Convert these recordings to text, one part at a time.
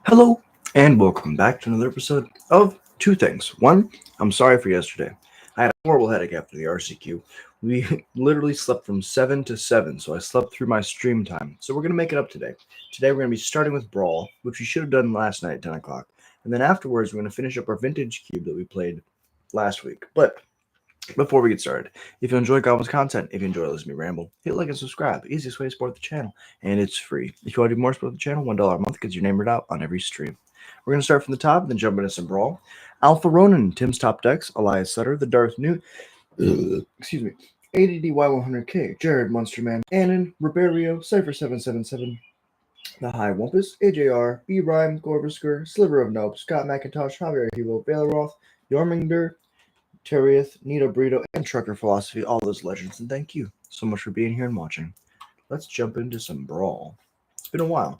Hello, and welcome back to another episode of Two Things. One, I'm sorry for yesterday. I had a horrible headache after the RCQ. We literally slept from 7 to 7, so I slept through my stream time. So we're going to make it up today. Today we're going to be starting with Brawl, which we should have done last night at 10 o'clock. And then afterwards, we're going to finish up our vintage cube that we played last week. But before we get started, if you enjoy Goblin's content, if you enjoy listening to me ramble, hit like and subscribe. Easiest way to support the channel, and it's free. If you want to do more support the channel, $1 a month gets your name read out on every stream. We're going to start from the top and then jump into some Brawl. Alpha Ronin, Tim's Top Decks, Elias Sutter, The Darth Newt, excuse me, ADDY100K, Jared Monsterman, Annan, Riberio, Cypher777, The High Wumpus, AJR, B Rhyme, Gorbusker, Sliver of Nope, Scott McIntosh, Javier Hilo, Valeroth, Yorminger, Terrieth, Nito Burrito, and Trucker Philosophy, all those legends, and thank you so much for being here and watching. Let's jump into some Brawl. It's been a while.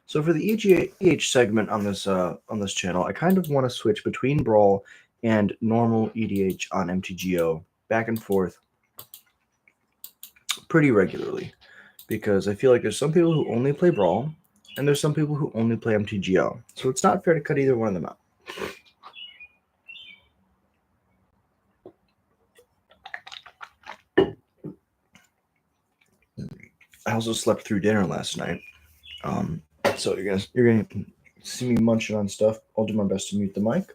So for the EH segment on this channel, I kind of want to switch between Brawl and normal EDH on mtgo back and forth pretty regularly, because I feel like there's some people who only play Brawl, and there's some people who only play mtgo. So it's not fair to cut either one of them out. I also slept through dinner last night. So you're gonna see me munching on stuff. I'll do my best to mute the mic.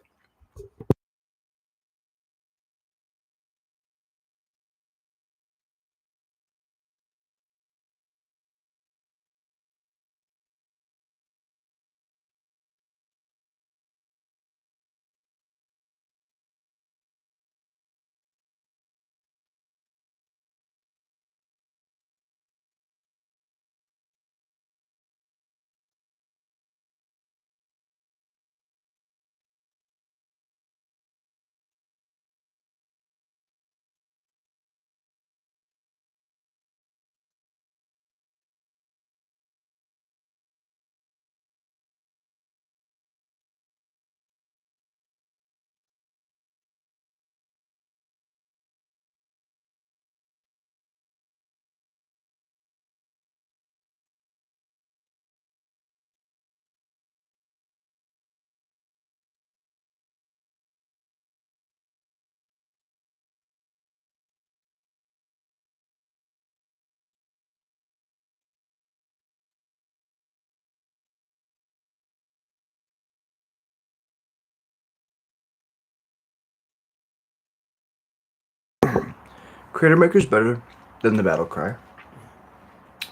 Creator Maker's better than the Battle Cry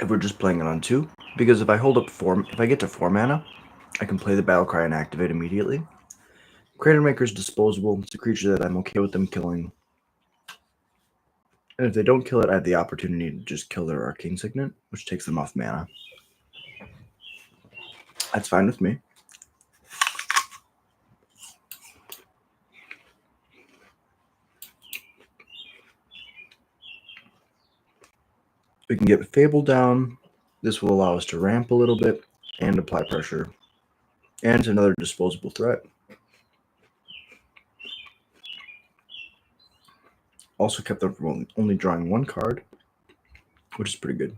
if we're just playing it on 2, because if I get to 4 mana, I can play the Battle Cry and activate immediately. Creator Maker's disposable. It's a creature that I'm okay with them killing. And if they don't kill it, I have the opportunity to just kill their Arcane Signet, which takes them off mana. That's fine with me. We can get Fable down. This will allow us to ramp a little bit and apply pressure. And it's another disposable threat. Also kept them from only drawing 1 card, which is pretty good.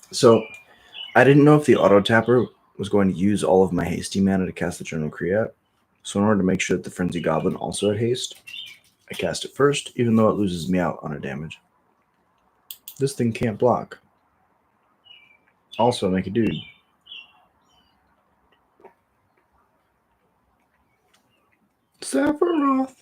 So I didn't know if the auto tapper was going to use all of my hasty mana to cast the General Create. So in order to make sure that the Frenzy Goblin also had haste, I cast it first, even though it loses me out on a damage. This thing can't block. Also, make a dude. Sephiroth.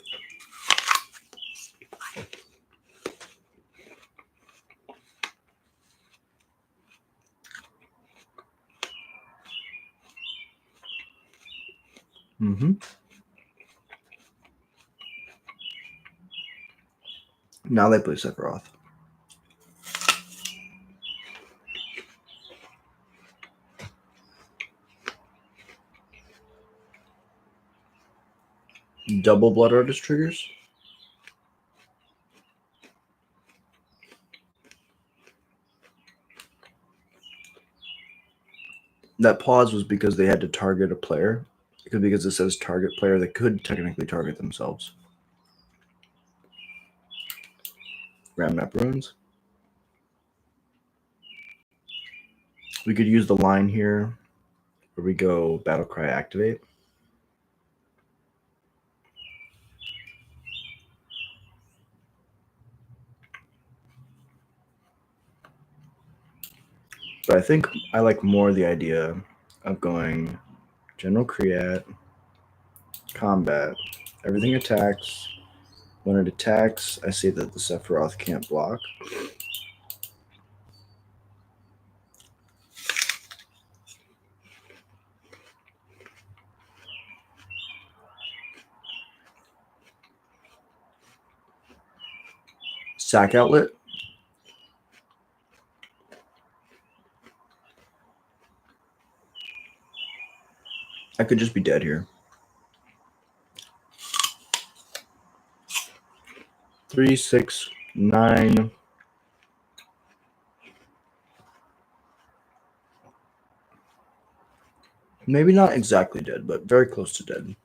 Now they play Sephiroth. double Blood Artist triggers. That pause was because they had to target a player. Because it says target player, they could technically target themselves. Ram Map Ruins. We could use the line here where we go Battle Cry activate. But I think I like more the idea of going General Creat, Combat, everything attacks. When it attacks, I say that the Sephiroth can't block. Sack Outlet. I could just be dead here. 3, 6, 9. Maybe not exactly dead, but very close to dead.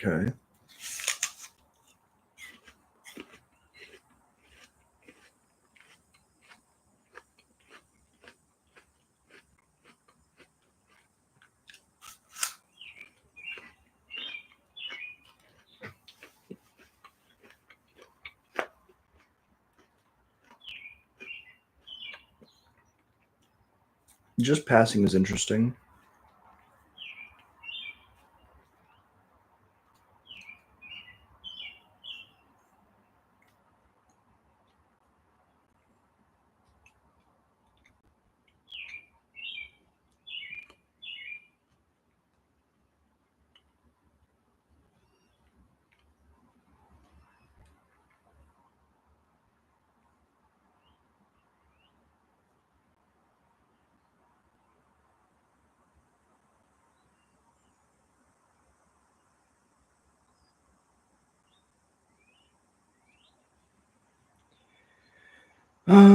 Okay. Just passing is interesting.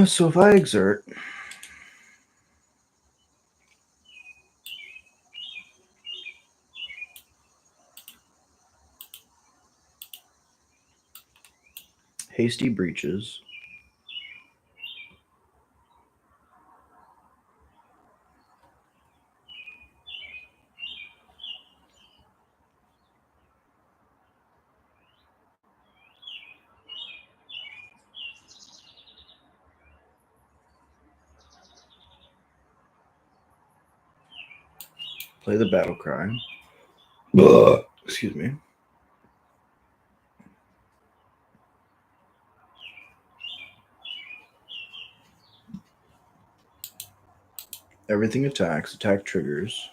So if I exert, Hasty Breaches, play the Battle Cry. Excuse me. Everything attacks, attack triggers.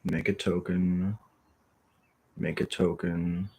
Make a token. Make a token.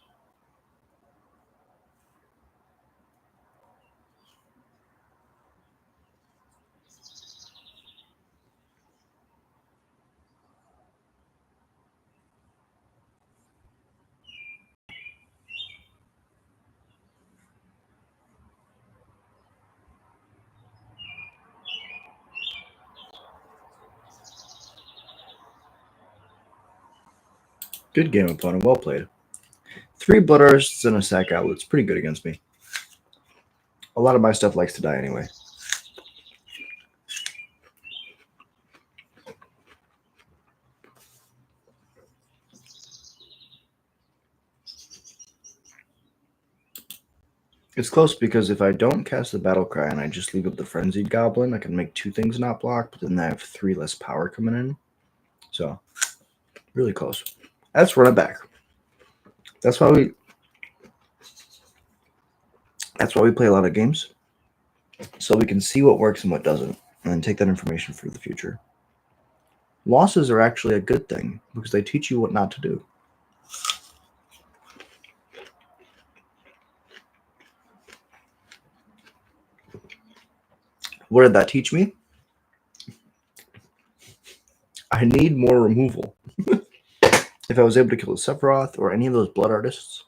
Good game, opponent. Well played. 3 Blood Artists and a Sack Outlet's pretty good against me. A lot of my stuff likes to die anyway. It's close because if I don't cast the Battle Cry and I just leave up the Frenzied Goblin, I can make 2 things not block, but then I have 3 less power coming in. So, really close. Let's run it back. That's why we play a lot of games, so we can see what works and what doesn't, and then take that information for the future. Losses are actually a good thing because they teach you what not to do. What did that teach me? I need more removal. If I was able to kill a Sephiroth or any of those blood artists,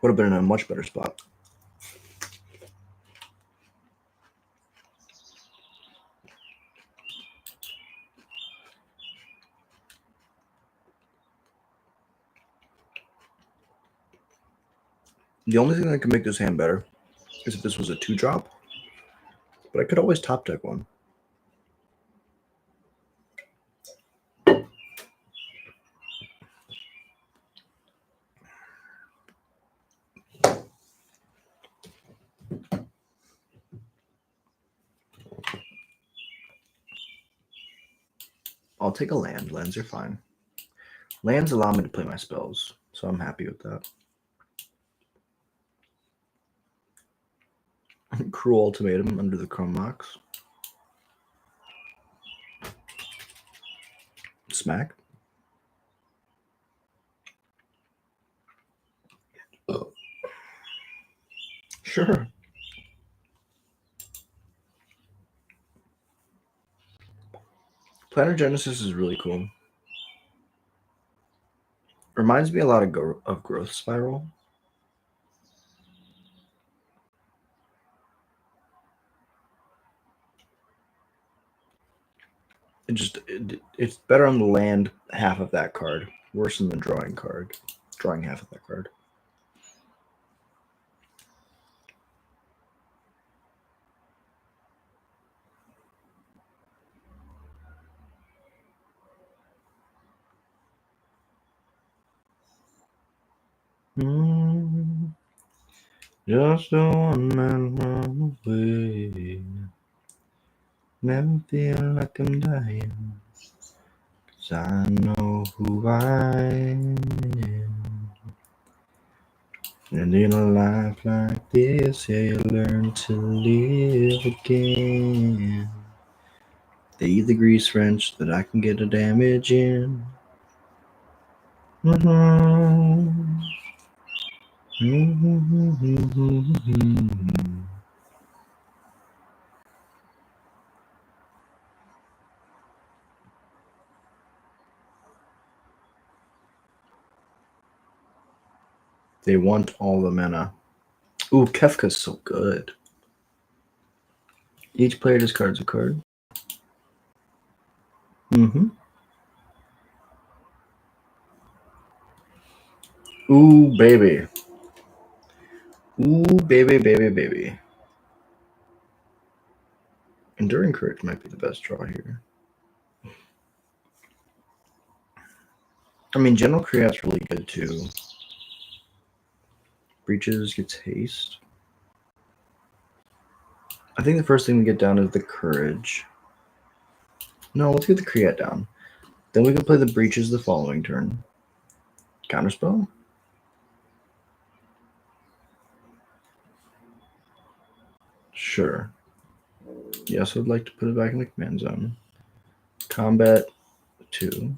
would have been in a much better spot. The only thing that could make this hand better is if this was a 2-drop, but I could always top deck one. I'll take a land. Lands are fine. Lands allow me to play my spells, so I'm happy with that. Cruel Ultimatum under the Chrome Mox. Smack. Oh. Sure. Planar Genesis is really cool. Reminds me a lot of Growth Spiral. It's better on the land half of that card. Worse than the drawing card. Drawing half of that card. Just a one man run away. Never feel like I'm dying. 'Cause I know who I am. And in a life like this, yeah, you learn to live again. They eat the grease wrench that I can get a damage in. They want all the mana. Ooh, Kefka's so good. Each player discards a card. Ooh, baby. Ooh, baby, baby, baby. Enduring Courage might be the best draw here. I mean, General Creat's really good too. Breaches gets haste. I think the first thing we get down is the Courage. No, let's get the Create down. Then we can play the Breaches the following turn. Counterspell? Sure. Yes, I'd like to put it back in the command zone. Combat 2.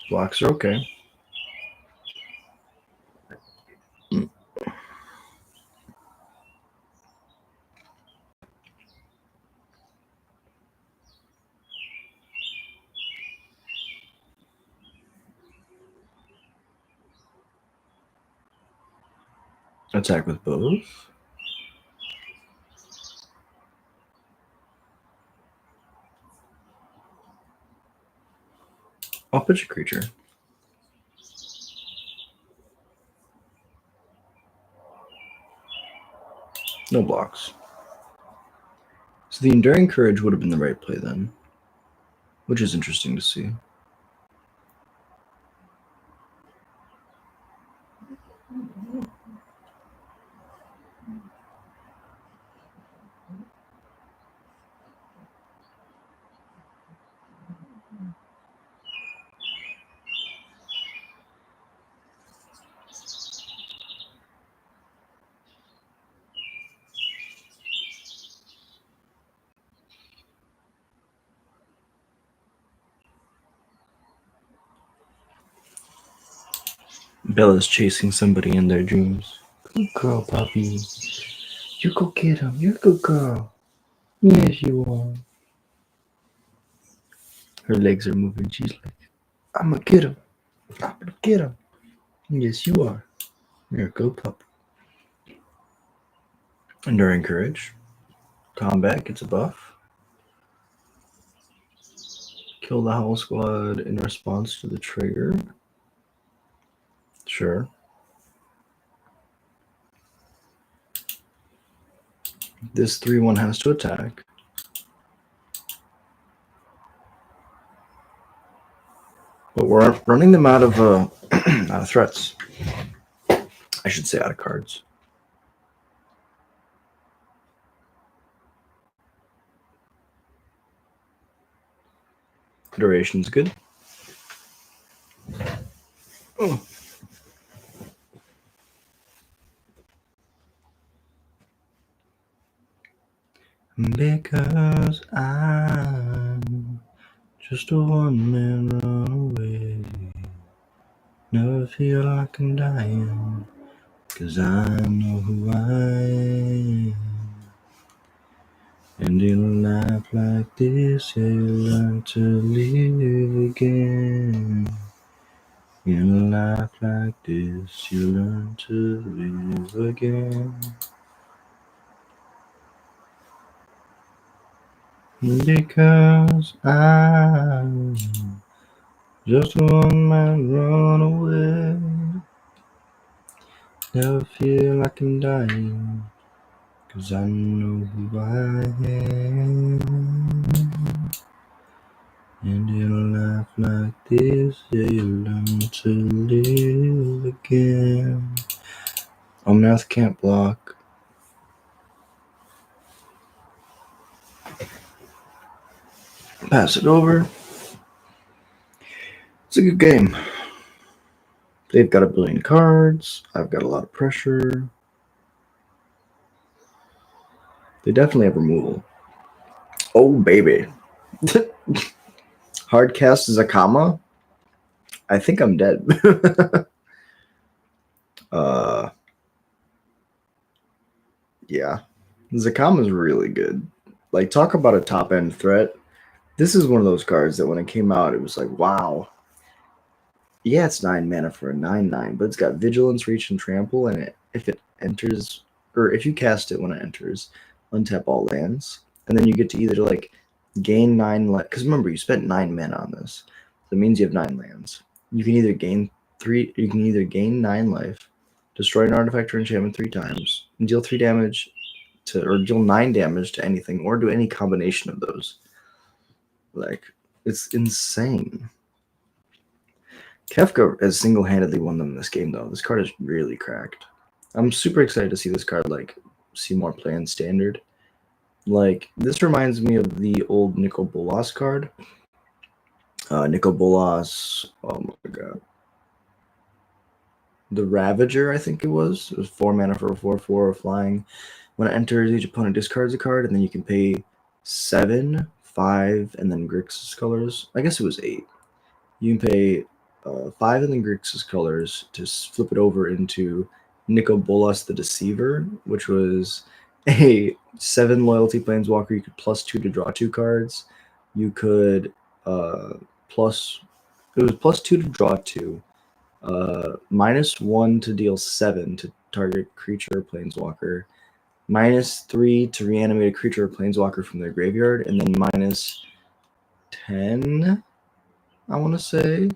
Blocks are okay. Attack with both. I'll pitch a creature. No blocks. So the Enduring Courage would have been the right play then, which is interesting to see. Bella's chasing somebody in their dreams. Good girl, puppy. You go get him. You're a good girl. Yes, you are. Her legs are moving. She's like, I'm gonna get him. I'm gonna get him. Yes, you are. You're a good puppy. Enduring courage. Combat gets a buff. Kill the whole squad in response to the trigger. Sure. This 3/1 has to attack. But we're running them out of out of threats. I should say out of cards. Duration's good. Oh. Because I'm just a one-man runaway. Never feel like I'm dying. Cause I know who I am. And in a life like this, yeah, you learn to live again. In a life like this, you learn to live again. Because I'm just a one-man runaway. Never feel like I'm dying. Cause I know who I am. And in a life like this, yeah, you learn to live again. Omnath can't block. Pass it over. It's a good game. They've got a billion cards. I've got a lot of pressure. They definitely have removal. Oh, baby. Hard cast is a comma? I think I'm dead. Yeah. Zakama's really good. Like, talk about a top-end threat. This is one of those cards that when it came out, it was like, wow. Yeah, it's 9 mana for a 9/9, but it's got Vigilance, Reach, and Trample, and if it enters, or if you cast it when it enters, untap all lands, and then you get to either, like, gain 9 life, because remember, you spent 9 mana on this. So it means you have 9 lands. You can either gain 9 life, destroy an artifact or enchantment 3 times, and deal 3 damage or deal 9 damage to anything, or do any combination of those. Like, it's insane. Kefka has single-handedly won them this game, though. This card is really cracked. I'm super excited to see this card, like, see more play in Standard. Like, this reminds me of the old Nicol Bolas card. Nicol Bolas, oh my god. The Ravager, I think it was. It was 4 mana for a 4/4 flying. When it enters, each opponent discards a card, and then you can pay 7, 5, and then Grixis colors. I guess it was 8. You can pay 5 and then Grixis colors to flip it over into Nicol Bolas the Deceiver, which was a 7 loyalty planeswalker. You could +2 to draw 2 cards. You could it was +2 to draw 2. -1 to deal 7 to target creature or planeswalker. -3 to reanimate a creature or planeswalker from their graveyard, and then -10, I want to say.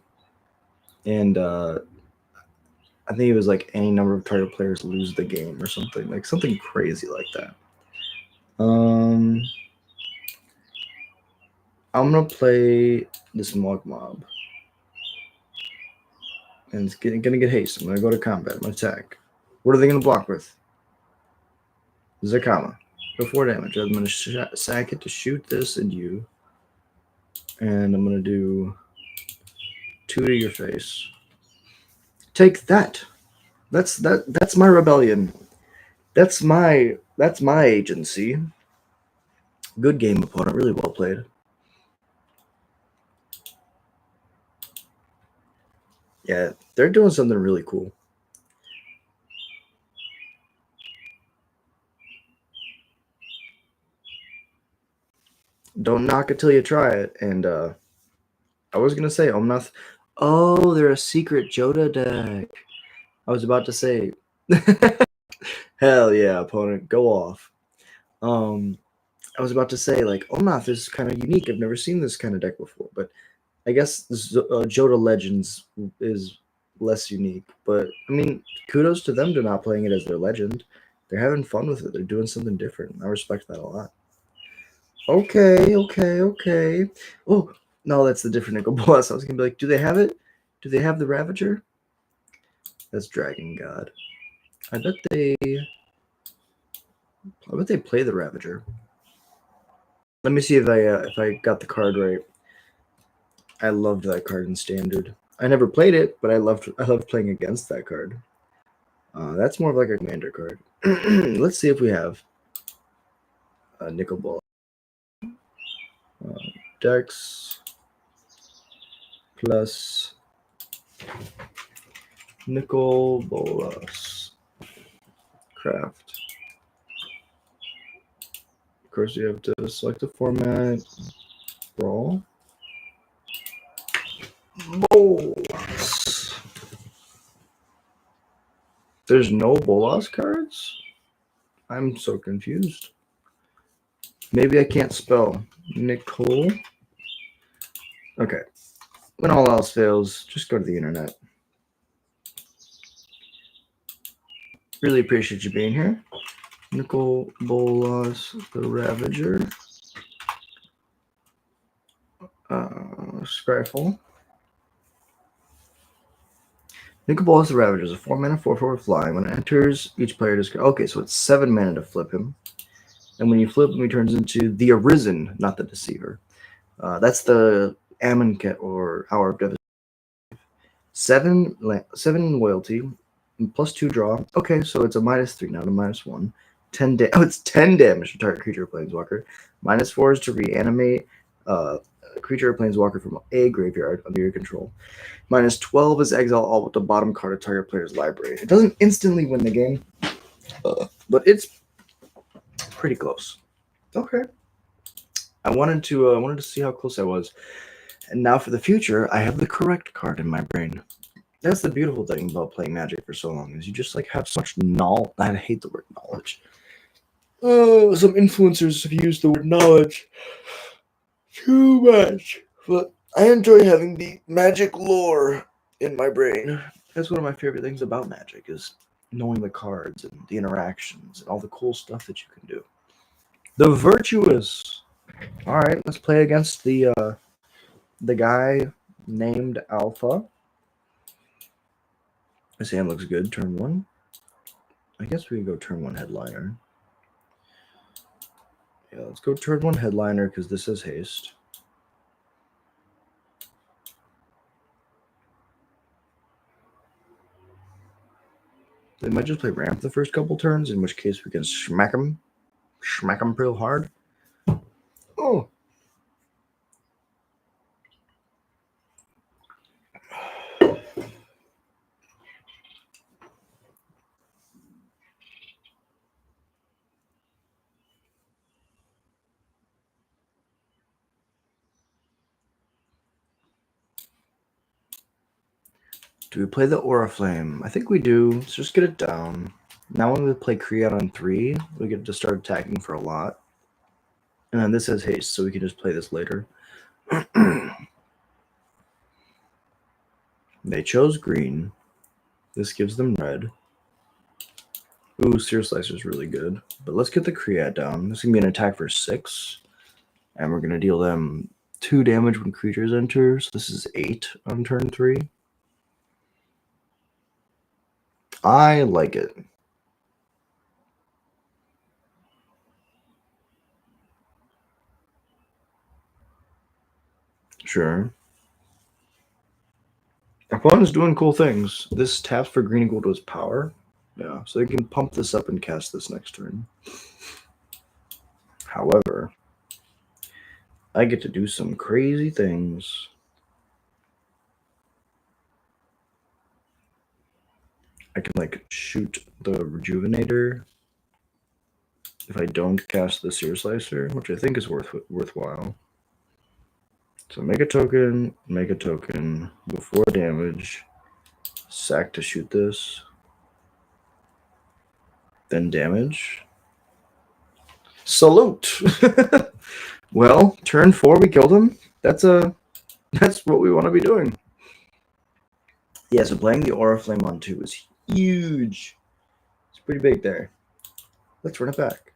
And I think it was like any number of target players lose the game or something. Like something crazy like that. I'm going to play this Mog Mob. And it's going to get haste. I'm going to go to combat. I'm going to attack. What are they going to block with? Zakama. For 4 damage. I'm going to sack it to shoot this and you. And I'm going to do 2 to your face. Take that. That's my rebellion. That's my agency. Good game, opponent. Really well played. Yeah, they're doing something really cool. Don't knock it till you try it. And I was gonna say Omnath. Oh, they're a secret Joda deck. I was about to say. Hell yeah, opponent, go off. I was about to say like Omnath is kind of unique. I've never seen this kind of deck before, but I guess Joda Legends is less unique. But I mean, kudos to them to not playing it as their legend. They're having fun with it. They're doing something different. I respect that a lot. Okay, okay, okay. Oh, no, that's the different Nickel Boss. I was gonna be like, do they have it? Do they have the Ravager? That's Dragon God. I bet they. I bet they play the Ravager. Let me see if I got the card right. I loved that card in Standard. I never played it, but I loved playing against that card. That's more of like a commander card. Let's see if we have a Nickel Ball. Dex plus Nicol Bolas. Craft. Of course, you have to select the format. Brawl. Bolas. There's no Bolas cards? I'm so confused. Maybe I can't spell. Nicole. Okay. When all else fails, just go to the internet. Really appreciate you being here. Nicol Bolas, the Ravager. Scryfall. Nicol Bolas, the Ravager is a 4-mana 4/4 flying. When it enters, each player discards. Okay, so it's 7 mana to flip him. And when you flip him, he turns into the Arisen, not the Deceiver. That's the Amonkhet or Hour of Devastation. 7 loyalty, plus 2 draw. Okay, so it's a -3, not a -1. 10 it's 10 damage to target creature or planeswalker. -4 is to reanimate a creature or planeswalker from a graveyard under your control. -12 is exile all but the bottom card of target player's library. It doesn't instantly win the game, but it's pretty close. Okay. I wanted to see how close I was. And now for the future, I have the correct card in my brain. That's the beautiful thing about playing Magic for so long, is you just like have so much knowledge. I hate the word knowledge. Some influencers have used the word knowledge too much. But I enjoy having the Magic lore in my brain. That's one of my favorite things about Magic, is knowing the cards and the interactions and all the cool stuff that you can do. The Virtuous. All right, let's play against the guy named Alpha. His hand looks good. Turn 1. I guess we can go turn 1 headliner. Yeah, let's go turn 1 headliner because this is haste. They might just play ramp the first couple turns, in which case we can smack them real hard. Oh. Do we play the Aura Flame? I think we do. Let's just get it down. Now when we play Create on 3, we get to start attacking for a lot. And then this has haste, so we can just play this later. They chose green. This gives them red. Ooh, Sear Slicer is really good. But let's get the Create down. This is going to be an attack for 6. And we're going to deal them 2 damage when creatures enter. So this is 8 on turn 3. I like it. Sure. Opponent's doing cool things. This taps for green equal to his power. Yeah, so they can pump this up and cast this next turn. However, I get to do some crazy things. I can like shoot the Rejuvenator if I don't cast the Seer Slicer, which I think is worthwhile. So make a token, before damage, sack to shoot this, then damage. Salute! Well, turn 4 we killed him. That's what we want to be doing. Yeah, so playing the Aura Flame on 2 is huge. It's pretty big there. Let's run it back.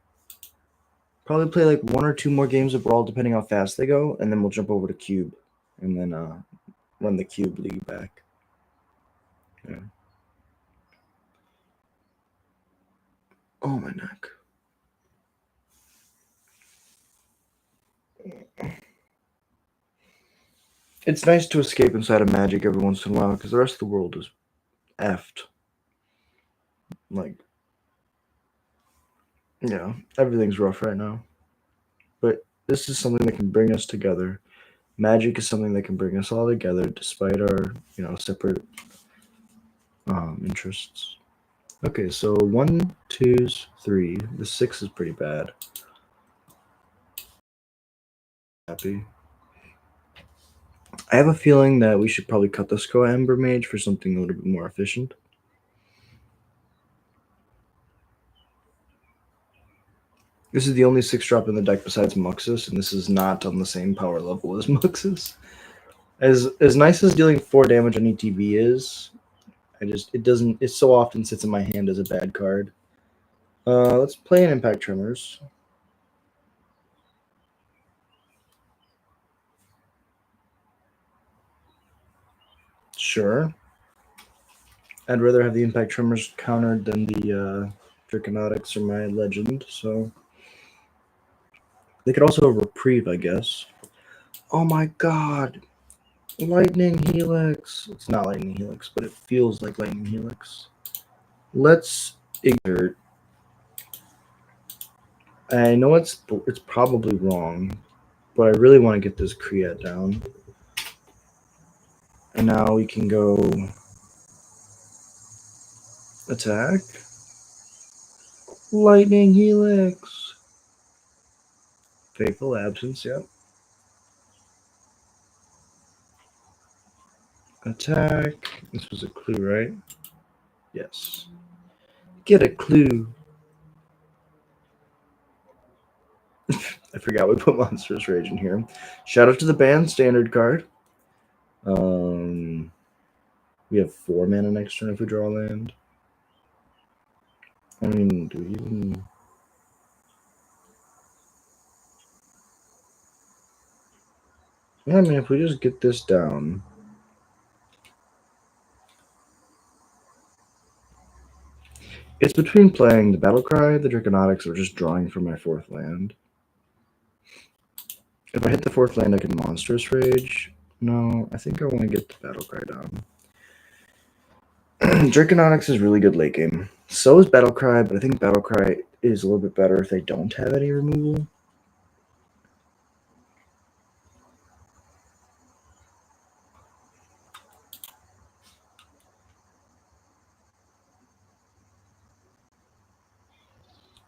Probably play like 1 or 2 more games of Brawl depending how fast they go, and then we'll jump over to Cube and then run the Cube League back. Yeah. Oh, my neck. It's nice to escape inside of Magic every once in a while because the rest of the world is effed. Like, yeah, everything's rough right now. But this is something that can bring us together. Magic is something that can bring us all together despite our, separate interests. Okay, so 1, 2, 3. The 6 is pretty bad. Happy. I have a feeling that we should probably cut the Skull Ember Mage for something a little bit more efficient. This is the only 6-drop in the deck besides Muxus, and this is not on the same power level as Muxus. As nice as dealing 4 damage on ETB is, it so often sits in my hand as a bad card. Let's play an Impact Tremors. Sure. I'd rather have the Impact Tremors countered than the Draconotics or my Legend, so they could also reprieve, I guess. Oh my god! Lightning Helix! It's not Lightning Helix, but it feels like Lightning Helix. Let's exert. I know it's probably wrong, but I really want to get this Kriat down. And now we can go attack. Lightning Helix. Faithful Absence, yep. Attack. This was a clue, right? Yes. Get a clue. I forgot we put Monstrous Rage in here. Shout out to the band standard card. We have 4 mana next turn if we draw land. I mean, do we even... Yeah, I mean, if we just get this down... It's between playing the Battlecry, the Draconotics, or just drawing from my 4th land. If I hit the 4th land, I can Monstrous Rage. No, I think I want to get the Battlecry down. Draconotics is really good late game. So is Battlecry, but I think Battlecry is a little bit better if they don't have any removal.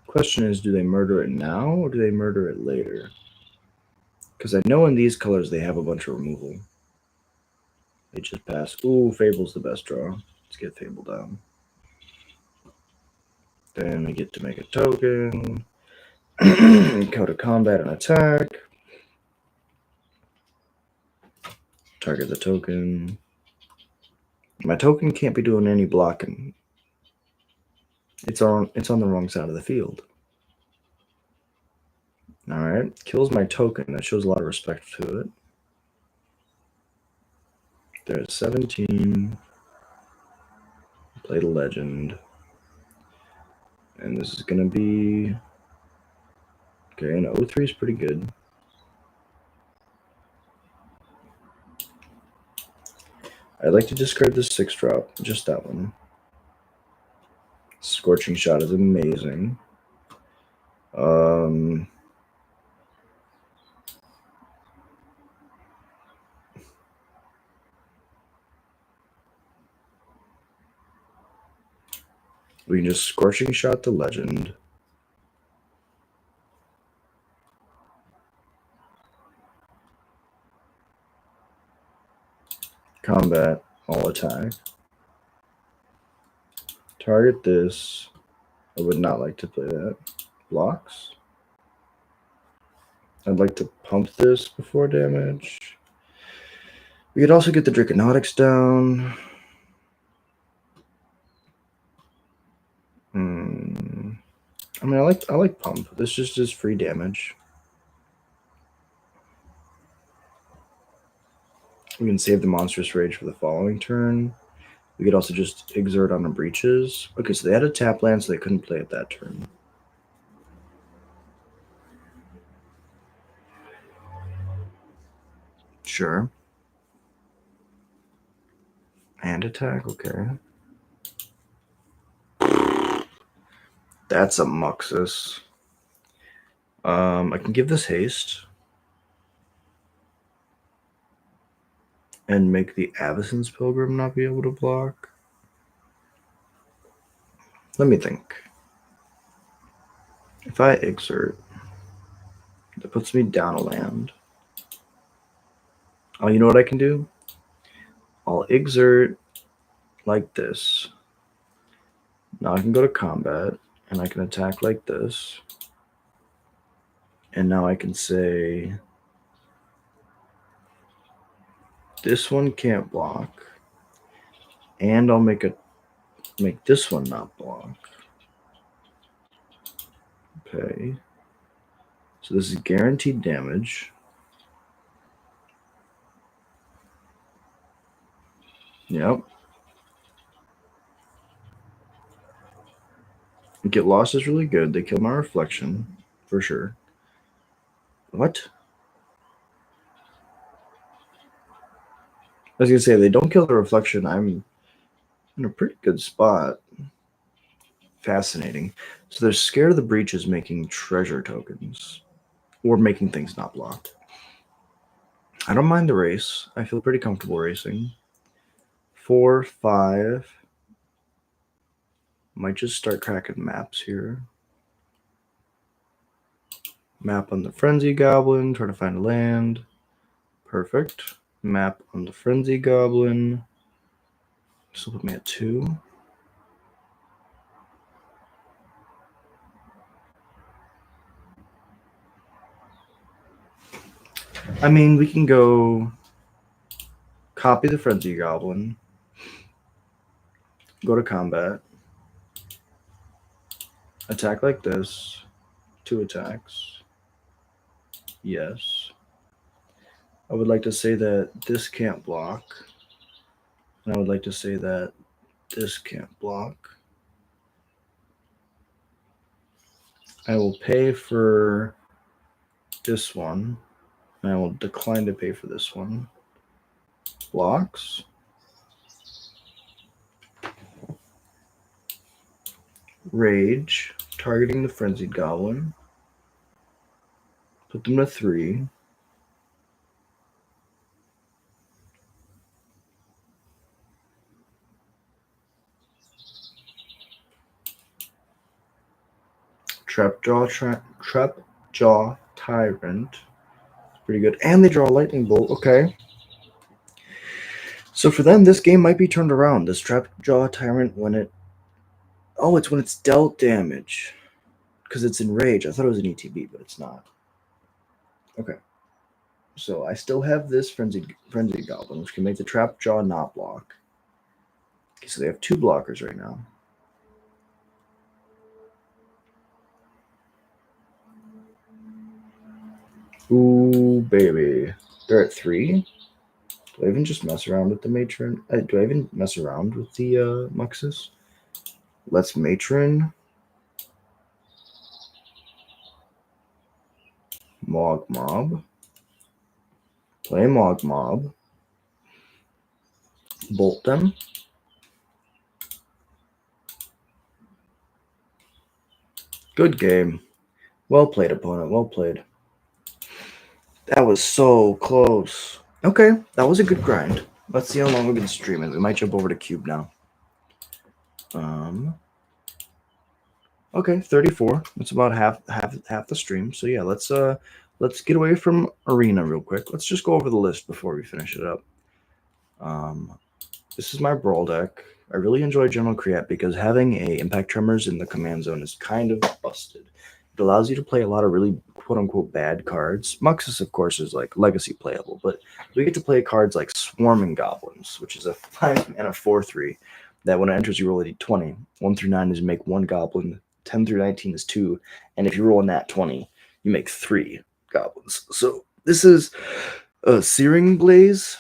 Question is, do they murder it now or do they murder it later? Because I know in these colors they have a bunch of removal. They just pass. Ooh, Fable's the best draw. Let's get Fable down. Then we get to make a token. Go to combat and attack. Target the token. My token can't be doing any blocking. It's on the wrong side of the field. Alright. Kills my token. That shows a lot of respect to it. There's 17. Played a legend. And this is going to be... Okay, and 03 is pretty good. I'd like to discard this 6-drop. Just that one. Scorching Shot is amazing. We can just Scorching Shot the Legend. Combat, all attack. Target this. I would not like to play that. Blocks. I'd like to pump this before damage. We could also get the Draconautics down. I mean, I like pump. This just is free damage. We can save the Monstrous Rage for the following turn. We could also just exert on the breaches. Okay, so they had a tap land, so they couldn't play it that turn. Sure. And attack, okay. That's a Muxus. I can give this haste. And make the Avacyn's Pilgrim not be able to block. Let me think. If I exert, that puts me down a land. Oh, you know what I can do? I'll exert like this. Now I can go to combat, and I can attack like this. And now I can say, this one can't block. And I'll make this one not block. Okay. So this is guaranteed damage. Yep. Get Lost is really good. They kill my reflection, for sure. What? I was going to say, if they don't kill the reflection, I'm in a pretty good spot. Fascinating. So they're scared of the breaches making treasure tokens. Or making things not blocked. I don't mind the race. I feel pretty comfortable racing. 4, 5. Might just start cracking maps here. Map on the Frenzy Goblin. Try to find a land. Perfect. Map on the Frenzy Goblin. Still put me at 2. I mean, we can go copy the Frenzy Goblin. Go to combat. Attack like this. 2 attacks. Yes. I would like to say that this can't block. And I would like to say that this can't block. I will pay for this one. And I will decline to pay for this one. Blocks. Rage. Targeting the Frenzied Goblin. Put them to 3. Trapjaw Tyrant. Pretty good. And they draw a Lightning Bolt. Okay. So for them, this game might be turned around. This Trapjaw Tyrant, when it... Oh, it's when it's dealt damage. Because it's in Rage. I thought it was an ETB, but it's not. Okay. So I still have this Frenzied Goblin, which can make the Trapjaw not block. Okay, so they have 2 blockers right now. Ooh, baby. They're at 3. Do I even just mess around with the Matron? Do I even mess around with the Muxus? Let's Matron. Mog Mob. Play Mog Mob. Bolt them. Good game. Well played, opponent. Well played. That was so close. Okay, that was a good grind. Let's see how long we can stream it. We might jump over to Cube now. Okay, 34. That's about half the stream. So yeah, let's get away from arena real quick. Let's just go over the list before we finish it up. This is my Brawl deck. I really enjoy General Create because having a Impact Tremors in the command zone is kind of busted. It allows you to play a lot of really quote unquote bad cards. Muxus, of course, is like legacy playable, but we get to play cards like Swarming Goblins, which is a 5 and a 4/3 that when it enters you roll a d20. 1 through 9 is you make 1 goblin, 10 through 19 is 2, and if you roll a nat 20, you make 3 goblins. So this is a Searing Blaze.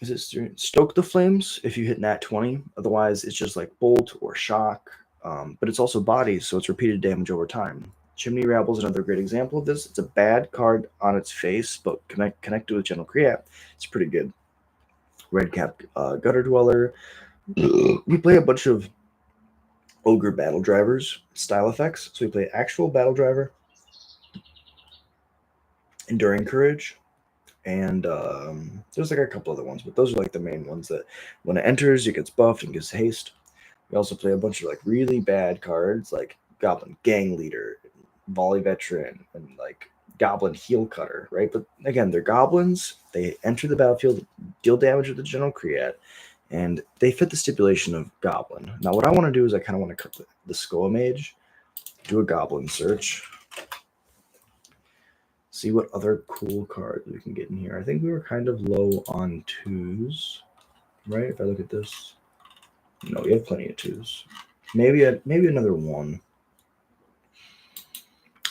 Is it Stoke the Flames if you hit nat 20? Otherwise, it's just like Bolt or Shock. But it's also bodies, so it's repeated damage over time. Chimney Rabble is another great example of this. It's a bad card on its face, but connected with General Create, it's pretty good. Redcap Gutter Dweller. We play a bunch of Ogre Battle Drivers style effects. So we play actual Battle Driver, Enduring Courage, and there's like a couple other ones, but those are like the main ones that when it enters, it gets buffed and gets haste. We also play a bunch of like really bad cards like Goblin Gang Leader, Volley Veteran, and like Goblin Heel Cutter, right? But again, they're goblins. They enter the battlefield, deal damage with the General Create, and they fit the stipulation of Goblin. Now, what I want to do is I kind of want to cut the Skoa Mage, do a Goblin search, see what other cool cards we can get in here. I think we were kind of low on 2s, right? If I look at this, no, we have plenty of 2s. Maybe another 1.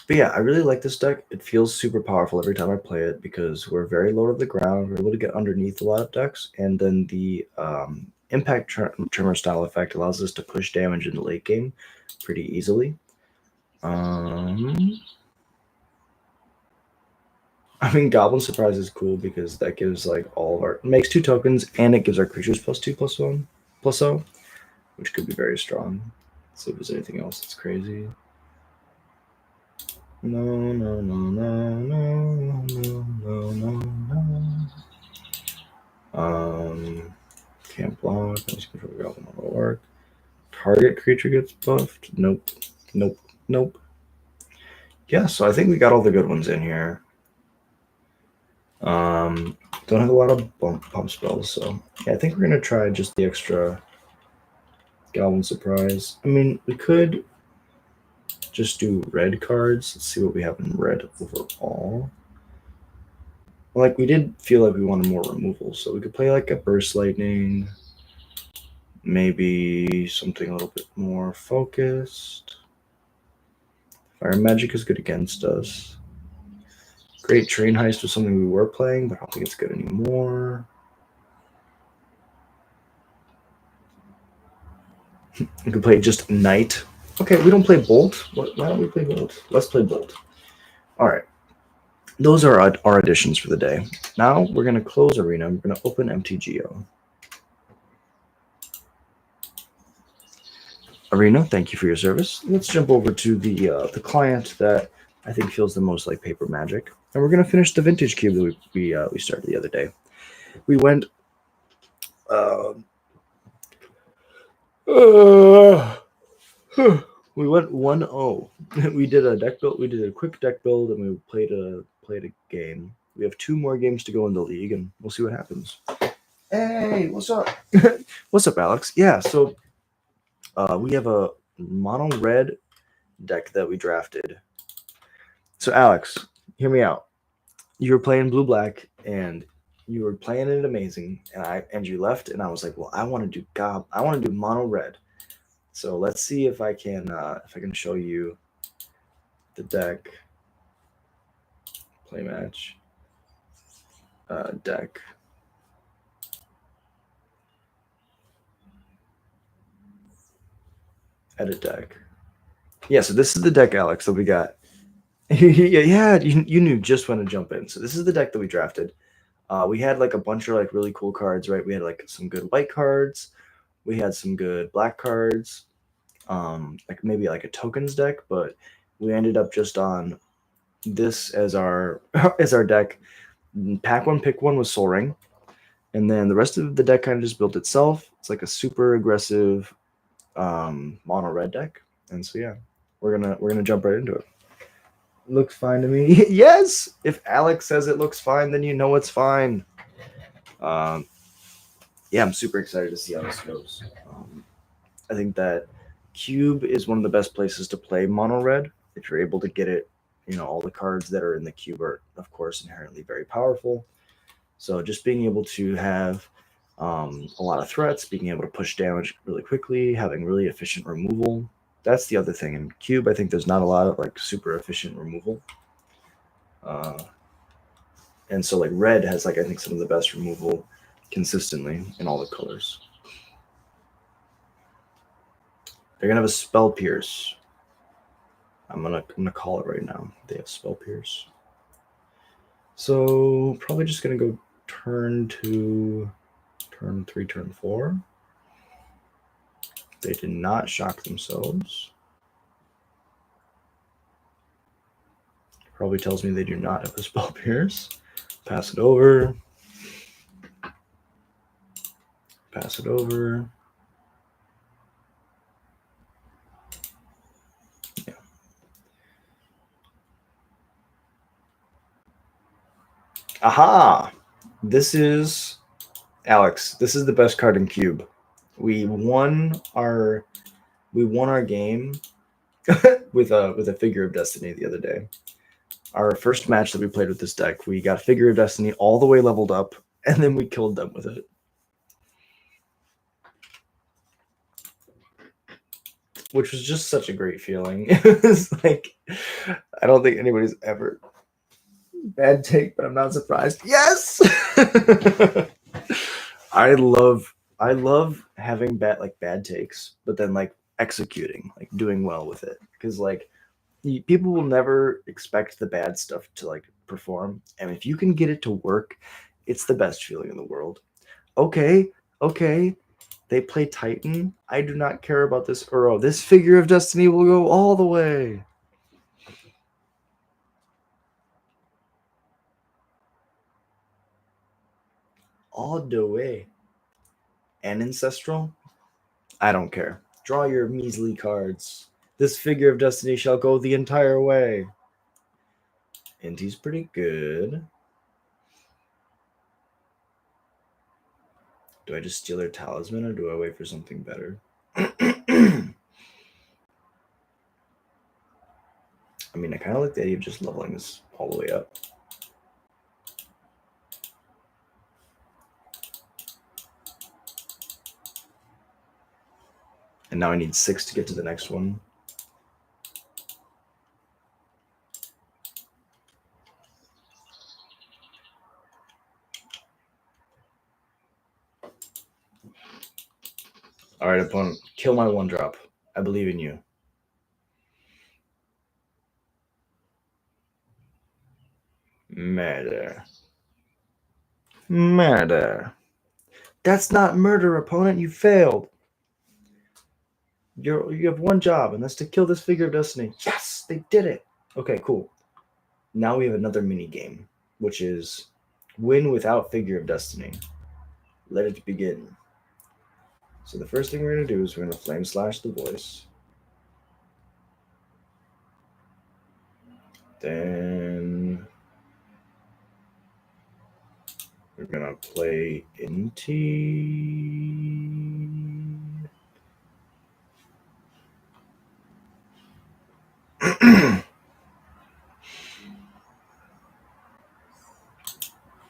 But yeah, I really like this deck. It feels super powerful every time I play it because we're very low to the ground. We're able to get underneath a lot of decks, and then the Impact Tremor style effect allows us to push damage in the late game pretty easily. I mean, Goblin Surprise is cool because that gives like all of our makes 2 tokens and it gives our creatures +2/+1/+0, which could be very strong. So if there's anything else that's crazy. No. Can't block. Let's control Goblin will work. Target creature gets buffed. Nope. Yeah, so I think we got all the good ones in here. Don't have a lot of pump spells, so yeah, I think we're gonna try just the extra Goblin Surprise. I mean, we could just do red cards. Let's see what we have in red overall. Like, we did feel like we wanted more removal, so we could play like a Burst Lightning, maybe something a little bit more focused. Fire Magic is good against us. Great Train Heist was something we were playing, but I don't think it's good anymore. We could play just Knight. Okay, we don't play Bolt. Why don't we play Bolt? Let's play Bolt. All right. Those are our additions for the day. Now we're going to close Arena. We're going to open mtgo. Arena, thank you for your service. Let's jump over to the client that I think feels the most like paper magic, and we're going to finish the vintage cube that we started the other day. We went. We went 1-0. We did a deck build. We did a quick deck build, and we played a game. We have 2 more games to go in the league, and we'll see what happens. Hey, what's up? What's up, Alex? Yeah, so we have a mono red deck that we drafted. So Alex, hear me out. You were playing blue black, and you were playing it amazing, and you left, and I was like, well, I want to do mono red. So let's see if I can show you the deck. Play match. Deck. Edit deck. Yeah, so this is the deck, Alex, that we got. Yeah, you knew just when to jump in. So this is the deck that we drafted. We had like a bunch of like really cool cards, right? We had like some good white cards. We had some good black cards. Like maybe like a tokens deck, but we ended up just on this as our deck. Pack one, pick one was Soul Ring, and then the rest of the deck kind of just built itself. It's like a super aggressive mono red deck, and so yeah. we're gonna jump right into it. Looks fine to me. Yes. If Alex says it looks fine, then you know it's fine. Yeah, I'm super excited to see how this goes. I think that Cube is one of the best places to play mono red if you're able to get it. All the cards that are in the cube are, of course, inherently very powerful. So just being able to have a lot of threats, being able to push damage really quickly, having really efficient removal. That's the other thing. In Cube, I think there's not a lot of like super efficient removal. And so like red has like I think some of the best removal consistently in all the colors. They're gonna have a Spell Pierce. I'm gonna call it right now. They have Spell Pierce. So probably just gonna go turn 2, turn 3, turn 4. They did not shock themselves. Probably tells me they do not have a Spell Pierce. Pass it over. Pass it over. Yeah. Aha! This is Alex. This is the best card in Cube. We won our game with a Figure of Destiny the other day. Our first match that we played with this deck, we got Figure of Destiny all the way leveled up, and then we killed them with it. Which was just such a great feeling. It was like, I don't think anybody's ever bad take, but I'm not surprised. Yes. I love having bad takes, but then like executing, like doing well with it, because like people will never expect the bad stuff to like perform, and if you can get it to work, it's the best feeling in the world. Okay, they play Titan. I do not care about this Uro. This Figure of Destiny will go all the way. All the way. And Ancestral? I don't care. Draw your measly cards. This Figure of Destiny shall go the entire way. Inti's pretty good. Do I just steal their talisman or do I wait for something better? I mean, I kind of like the idea of just leveling this all the way up. And now I need 6 to get to the next one. All right, opponent, kill my 1-drop. I believe in you. Murder. Murder. That's not murder, opponent. You failed. You have one job, and that's to kill this Figure of Destiny. Yes, they did it. Okay, cool. Now we have another mini game, which is win without Figure of Destiny. Let it begin. So the first thing we're going to do is we're going to Flame Slash the Voice. Then we're going to play Inti.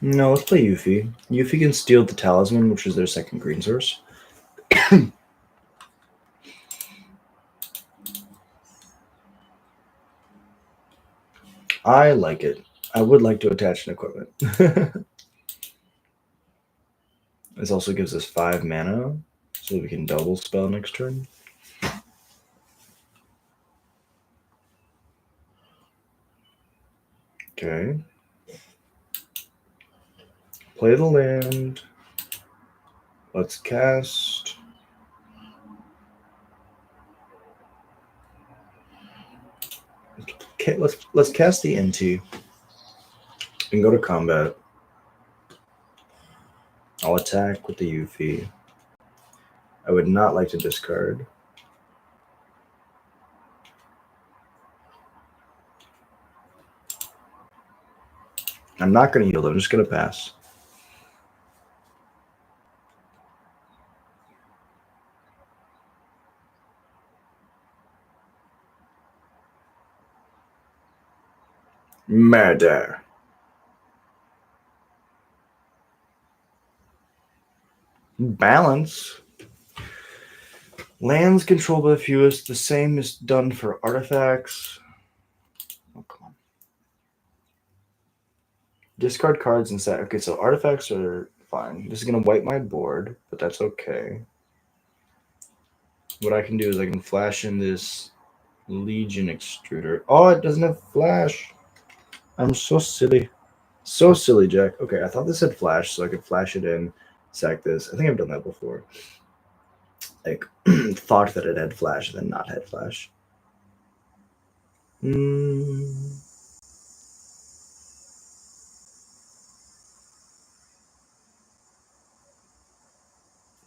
No, let's play Yuffie. Yuffie can steal the Talisman, which is their second green source. I like it. I would like to attach an equipment. This also gives us 5 mana, so we can double spell next turn. Okay. Play the land. Let's cast. Okay, let's cast the NT and go to combat. I'll attack with the Yuffie. I would not like to discard. I'm not going to yield. I'm just going to pass. Murder. Balance. Lands controlled by the fewest. The same is done for artifacts. Oh, come on. Discard cards and set. Okay, so artifacts are fine. This is going to wipe my board, but that's okay. What I can do is I can flash in this Legion Extruder. Oh, it doesn't have flash. I'm so silly. So silly, Jack. Okay, I thought this had flash, so I could flash it in, sack this. I think I've done that before. Like, thought that it had flash and then not had flash.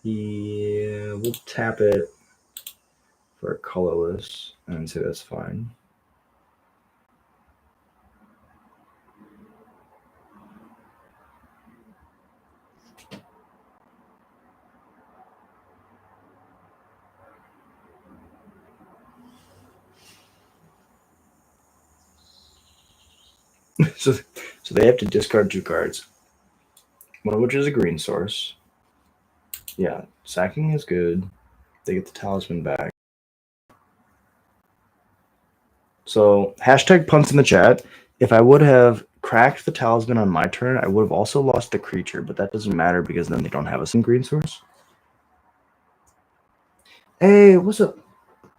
Yeah, we'll tap it for colorless and say that's fine. so they have to discard 2 cards, one of which is a green source. Yeah, sacking is good. They get the talisman back. So hashtag punts in the chat. If I would have cracked the talisman on my turn, I would have also lost the creature, but that doesn't matter because then they don't have a green source. Hey, what's up?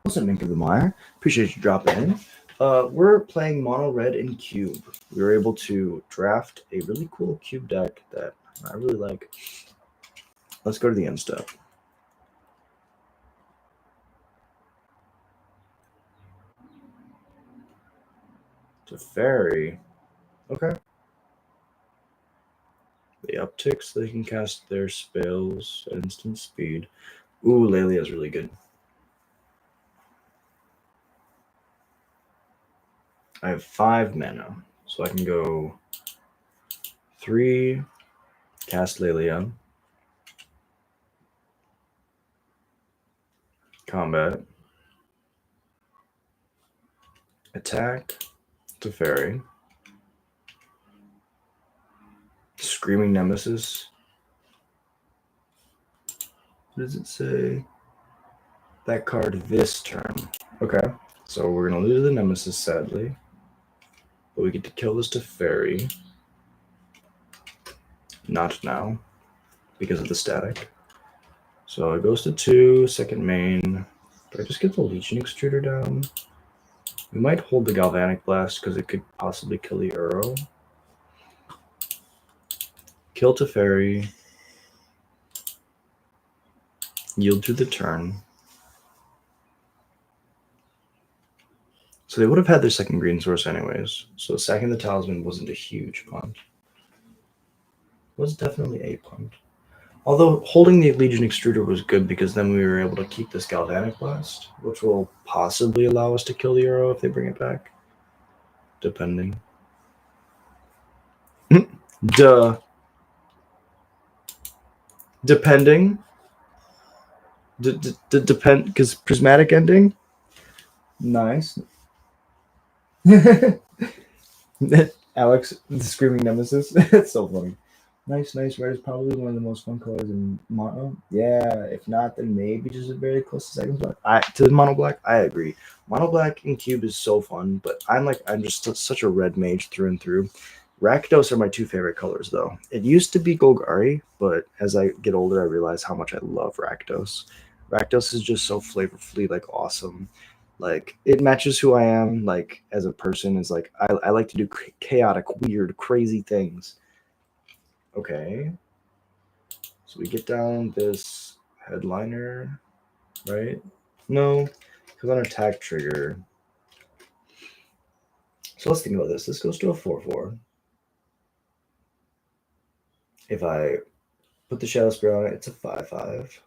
What's up, Mink of the Mire? Appreciate you dropping in. We're playing mono red and cube. We were able to draft a really cool cube deck that I really like. Let's go to the end step. To fairy. Okay. The uptick so they can cast their spells at instant speed. Ooh, Lelia is really good. I have 5 mana, so I can go 3, cast Lelia, combat, attack, to fairy, Screaming Nemesis. What does it say? That card this turn. Okay, so we're going to lose the Nemesis, sadly. But we get to kill this to fairy. Not now, because of the static. So it goes to 2, second main. Do I just get the Legion Extruder down? We might hold the Galvanic Blast because it could possibly kill the Uro. Kill to fairy. Yield through the turn. So they would have had their second green source anyways. So sacking the talisman wasn't a huge punt. It was definitely a punt. Although holding the Legion Extruder was good because then we were able to keep this Galvanic Blast, which will possibly allow us to kill the Uro if they bring it back. Depending. Duh. Depending. Depend, because prismatic ending. Nice. Alex, the Screaming Nemesis. It's so funny. Nice. Red is probably one of the most fun colors in mono. Yeah, if not, then maybe just very close to second black. To mono black, I agree. Mono black and cube is so fun, but I'm just such a red mage through and through. Rakdos are my 2 favorite colors, though. It used to be Golgari, but as I get older, I realize how much I love Rakdos. Rakdos is just so flavorfully awesome. It matches who I am as a person. Is I like to do chaotic, weird, crazy things. Okay, so we get down this headliner, right? No, because on attack trigger. So let's think about this. This goes to a 4/4. If I put the Shadow Spear on it, it's a 5/5.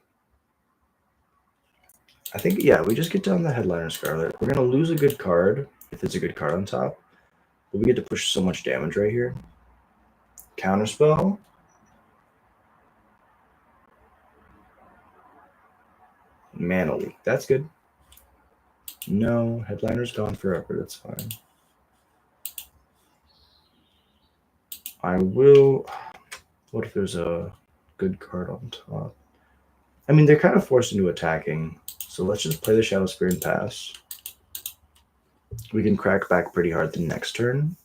I think, yeah, we just get down the headliner Scarlet. We're going to lose a good card if it's a good card on top, but we get to push so much damage right here. Counterspell. Mana Leak. That's good. No, Headliner's gone forever. That's fine. I will. What if there's a good card on top? I mean, they're kind of forced into attacking, so let's just play the Shadow Spear and pass. We can crack back pretty hard the next turn.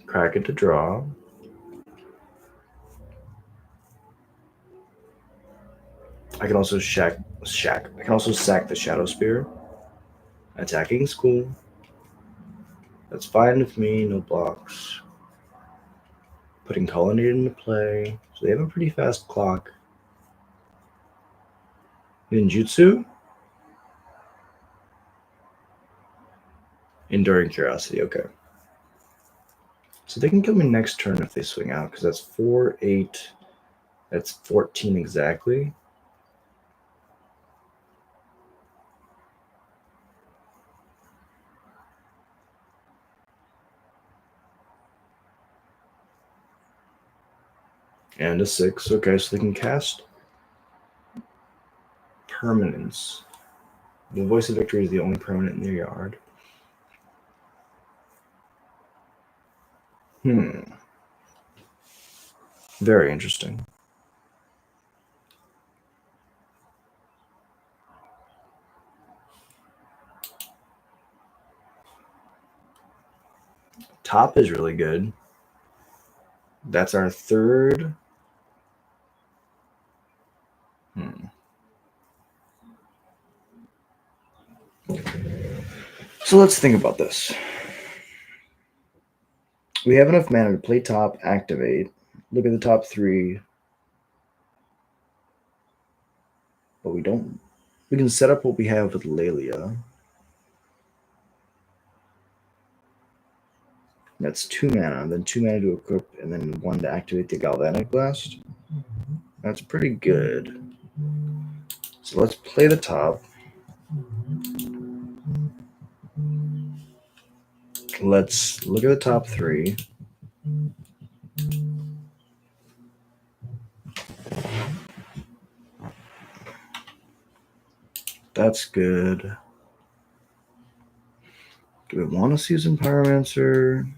Crack it to draw. I can also sack the Shadow Spear. Attacking school. That's fine with me, no blocks. Putting Colonnade into play. So they have a pretty fast clock. Ninjutsu. Enduring Curiosity, okay. So they can kill me next turn if they swing out, because that's 4, 8. That's 14 exactly. And a 6. Okay, so they can cast permanents. The Voice of Victory is the only permanent in their yard. Very interesting. Top is really good. That's our third. So let's think about this. We have enough mana to play top, activate. Look at the top 3. But we don't. We can set up what we have with Lelia. That's 2 mana, then 2 mana to equip, and then 1 to activate the Galvanic Blast. That's pretty good. So let's play the top. Let's look at the top 3. That's good. Do we want to Season Pyromancer?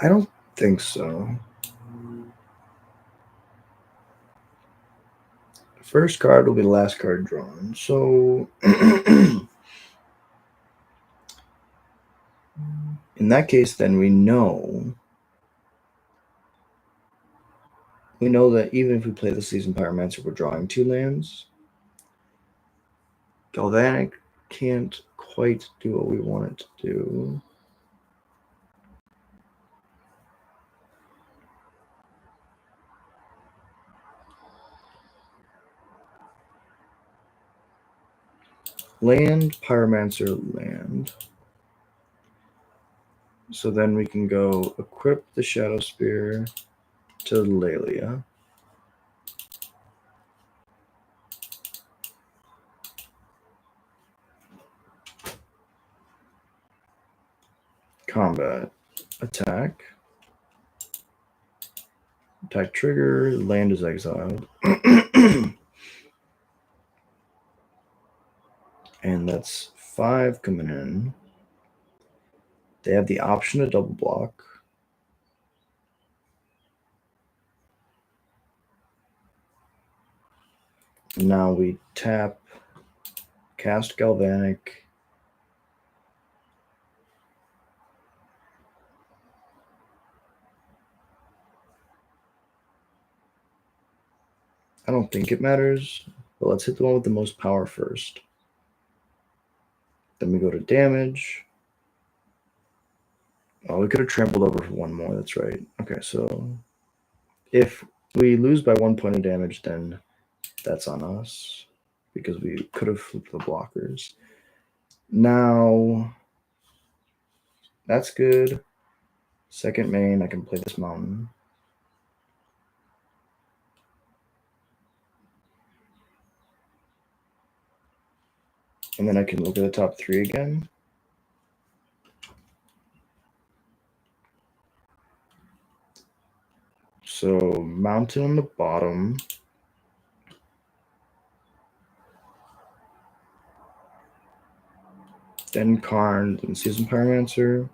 I don't think so. First card will be the last card drawn. So in that case, then we know that even if we play the Season Pyromancer, we're drawing 2 lands. Galvanic can't quite do what we want it to do. Land, Pyromancer, land. So then we can go equip the Shadow Spear to Lelia. Combat. Attack. Attack trigger. Land is exiled. And that's 5 coming in. They have the option to double block. Now we tap, cast Galvanic. I don't think it matters, but let's hit the one with the most power first. Then we go to damage. Oh, we could have trampled over for 1 more. That's right. Okay, so if we lose by 1 point of damage, then that's on us because we could have flipped the blockers. Now, that's good. Second main, I can play this mountain. And then I can look at the top 3 again. So mountain on the bottom. Then Karn, then Season Pyromancer.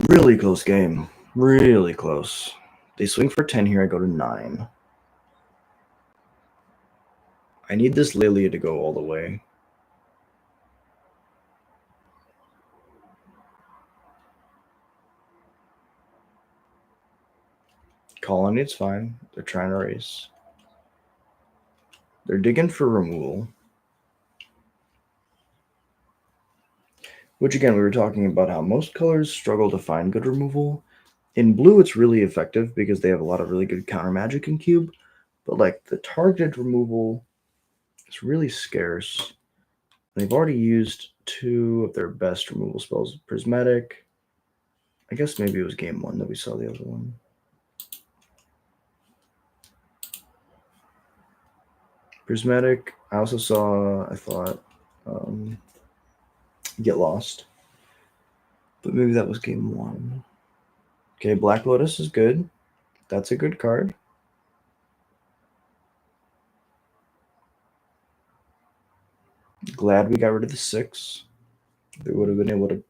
Really close game. Really close. They swing for 10 here, I go to 9. I need this Lilia to go all the way. Colony, it's fine. They're trying to race. They're digging for removal. Which again, we were talking about how most colors struggle to find good removal. In blue, it's really effective because they have a lot of really good counter magic in cube. But like the targeted removal is really scarce. They've already used 2 of their best removal spells. Prismatic. I guess maybe it was game 1 that we saw the other one. Prismatic. I also saw, I thought, Get Lost. But maybe that was game 1. Okay, Black Lotus is good. That's a good card. Glad we got rid of the 6. They would have been able to,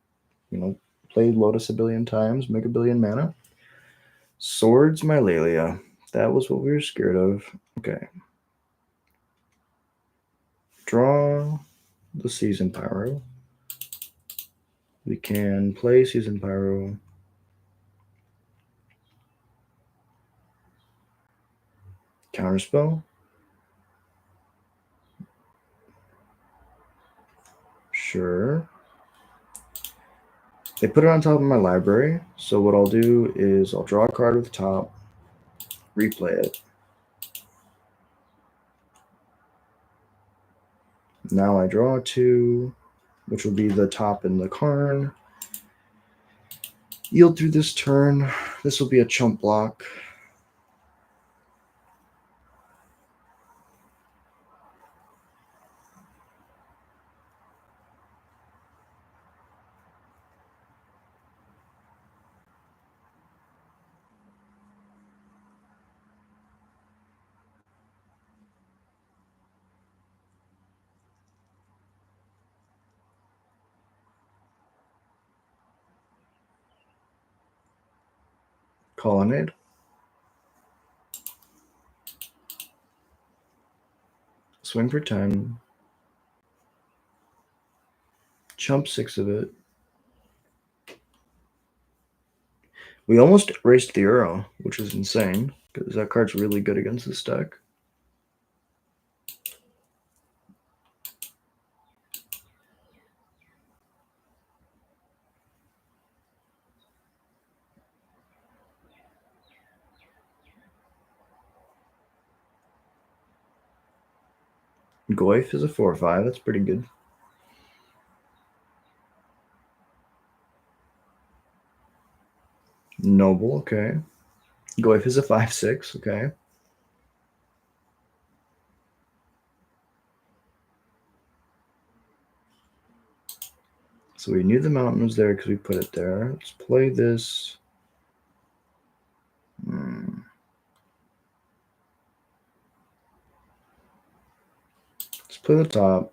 play Lotus a billion times, make a billion mana. Swords, Mylalia. That was what we were scared of. Okay. Draw the Season Pyro. We can play Season Pyro. Counterspell. Sure. They put it on top of my library, so what I'll do is I'll draw a card with the top, replay it. Now I draw 2, which will be the top and the Karn. Yield through this turn. This will be a chump block. Colonnade. Swing for 10. Chump 6 of it. We almost erased the Euro, which is insane, because that card's really good against this deck. Goyf is a 4/5. That's pretty good. Noble, okay. Goyf is a 5/6, okay. So we knew the mountain was there because we put it there. Let's play this. Let's play the top.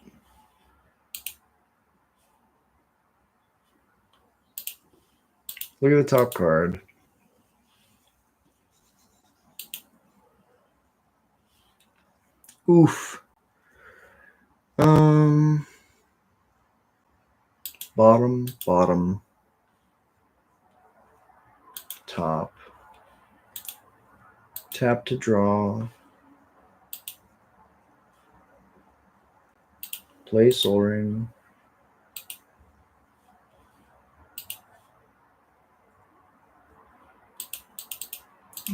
Look at the top card. Oof. Bottom, top. Tap to draw. Play Soul Ring.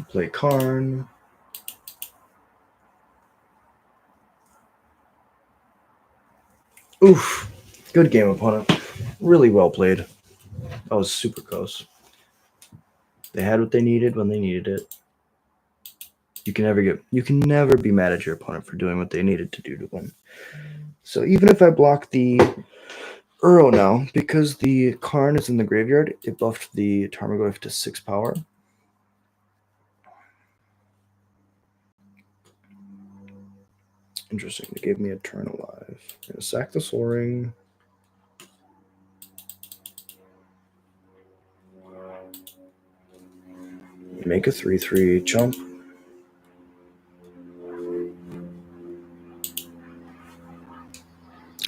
Play Karn. Oof. Good game, opponent. Really well played. That was super close. They had what they needed when they needed it. You can never be mad at your opponent for doing what they needed to do to win. So even if I block the Uro now, because the Karn is in the graveyard, it buffed the Tarmogoyf to 6 power. Interesting. They gave me a turn alive. I'm gonna sack the Soul Ring. Make a 3/3 jump.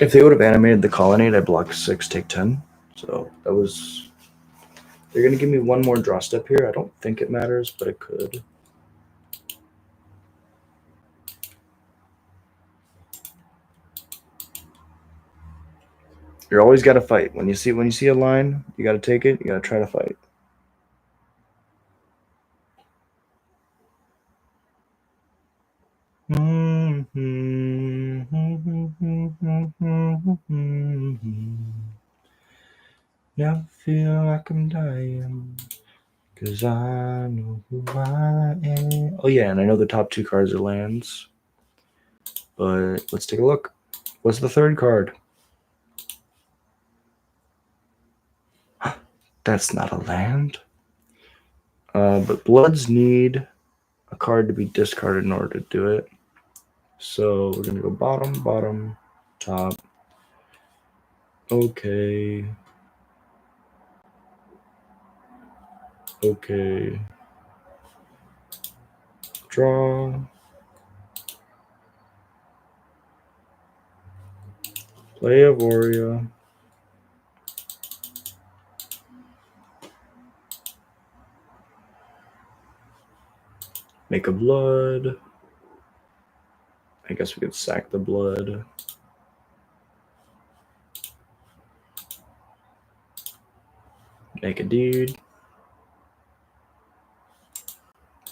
If they would have animated the Colonnade, I block 6, take 10. So that was. They're gonna give me one more draw step here. I don't think it matters, but it could. You always got to fight. When you see a line, you got to take it. You got to try to fight. Now I feel like I'm dying, 'cause I know who I am. Oh yeah, and I know the top 2 cards are lands. But let's take a look. What's the third card? That's not a land. But Bloods need a card to be discarded in order to do it. So we're gonna go bottom, bottom, top. Okay. Okay. Draw. Play Avoria. Make a blood. I guess we could sack the blood. Make a deed.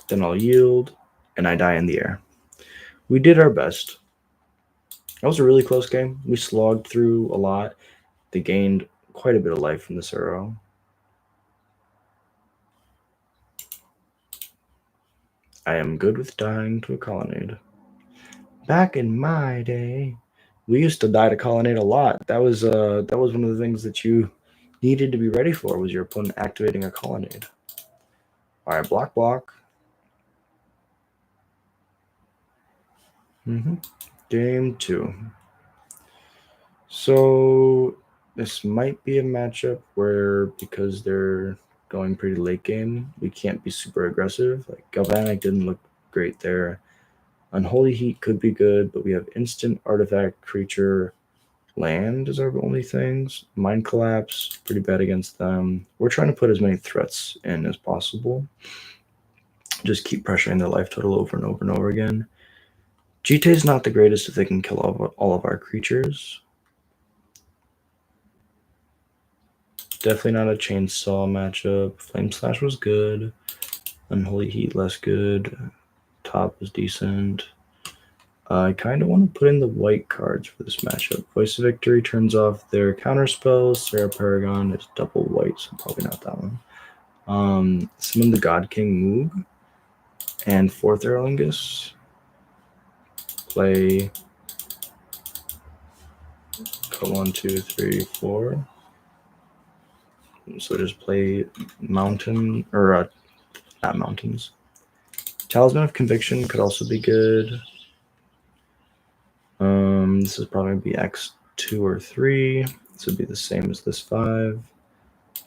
Then I'll yield, and I die in the air. We did our best. That was a really close game. We slogged through a lot. They gained quite a bit of life from this arrow. I am good with dying to a Colonnade. Back in my day, we used to die to Colonnade a lot. That was one of the things that you needed to be ready for, was your opponent activating a Colonnade. All right, block, block. Game 2. So this might be a matchup where, because they're going pretty late game, we can't be super aggressive. Like Galvanic didn't look great there. Unholy Heat could be good, but we have instant, artifact, creature, land as our only things. Mind Collapse, pretty bad against them. We're trying to put as many threats in as possible. Just keep pressuring their life total over and over and over again. GT is not the greatest if they can kill all of our creatures. Definitely not a chainsaw matchup. Flame Slash was good. Unholy Heat less good. Top was decent. I kind of want to put in the white cards for this matchup. Voice of Victory turns off their counter spells. Sarah Paragon is double white, so probably not that one. Summon the God King Moog and 4th Erlingus. Play 1, 2, 3, 4. So just play Mountain, or not Mountains. Talisman of Conviction could also be good. This is probably going to be X2 or 3. This would be the same as this 5.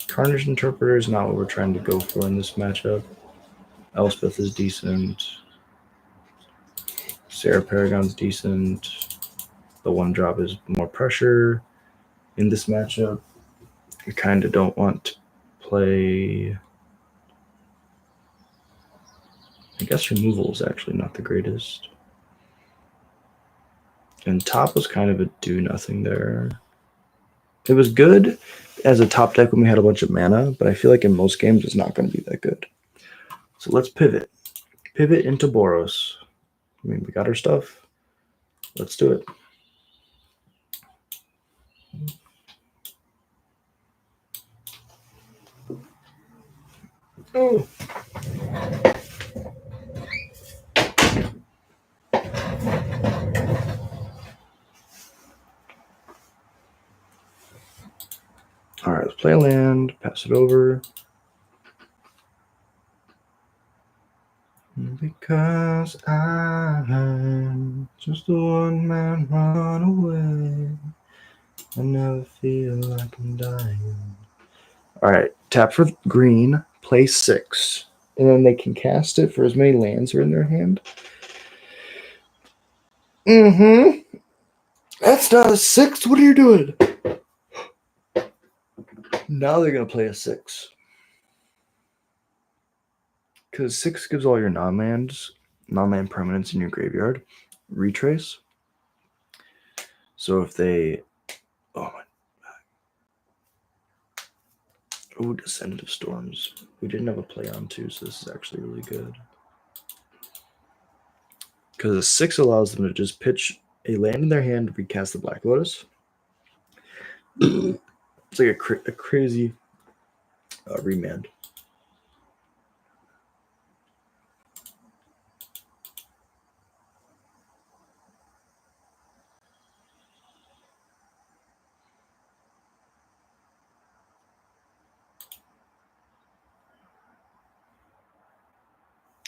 Carnage Interpreter is not what we're trying to go for in this matchup. Elspeth is decent. Sarah Paragon's decent. The 1-drop is more pressure in this matchup. I kind of don't want to play. I guess removal is actually not the greatest. And top was kind of a do-nothing there. It was good as a top deck when we had a bunch of mana, but I feel like in most games it's not going to be that good. So let's pivot. Pivot into Boros. I mean, we got our stuff. Let's do it. Oh. All right, let's play a land, pass it over. Because I'm just a one-man runaway. I never feel like I'm dying. All right, tap for green, play 6. And then they can cast it for as many lands are in their hand. Mm-hmm. That's not a 6. What are you doing? Now they're going to play a 6. Because 6 gives all your non-land permanents in your graveyard retrace. So if they... Oh, my... Oh, Descendant of Storms. We didn't have a play on 2, so this is actually really good. Because a 6 allows them to just pitch a land in their hand to recast the Black Lotus. It's like a crazy remand.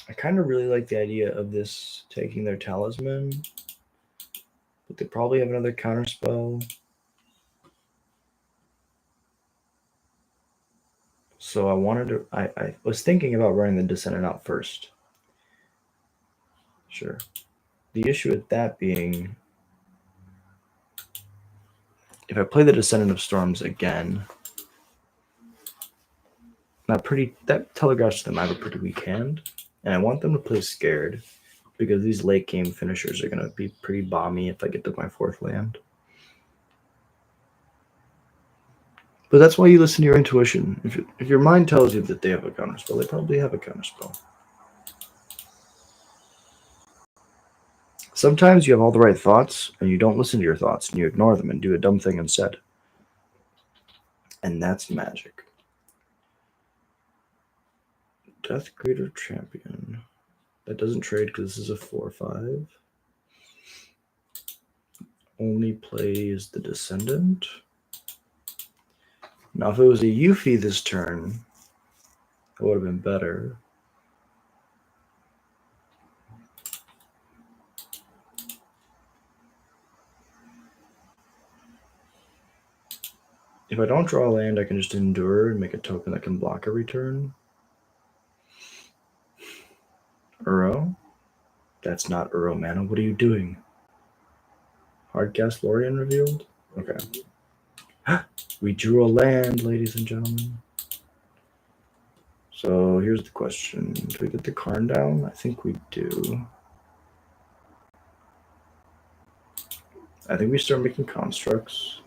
I kind of really like the idea of this taking their talisman, but they probably have another counterspell. So I wanted to. I was thinking about running the Descendant out first. Sure. The issue with that being, if I play the Descendant of Storms again, that telegraphs to them I have a pretty weak hand, and I want them to play scared because these late game finishers are going to be pretty bomby if I get to my 4th land. But that's why you listen to your intuition. If your mind tells you that they have a counterspell, they probably have a counterspell. Sometimes you have all the right thoughts, and you don't listen to your thoughts, and you ignore them and do a dumb thing instead. And that's magic. Death Greater Champion. That doesn't trade because this is a 4/5. Only plays the Descendant. Now, if it was a Yuffie this turn, it would have been better. If I don't draw a land, I can just endure and make a token that can block every turn. Uro? That's not Uro mana. What are you doing? Hardcast Lorien revealed? Okay. We drew a land, ladies and gentlemen. So here's the question. Do we get the Karn down? I think we do. I think we start making constructs.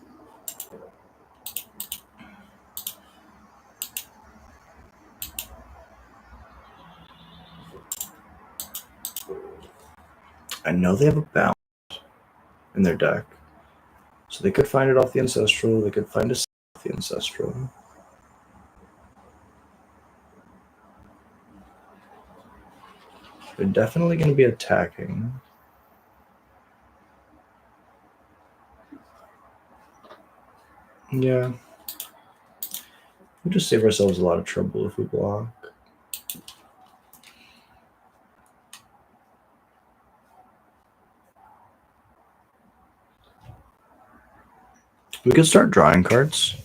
I know they have a bounce in their deck. So they could find it off the Ancestral. They could find a off the Ancestral. They're definitely going to be attacking. Yeah. We'll just save ourselves a lot of trouble if we block. We could start drawing cards.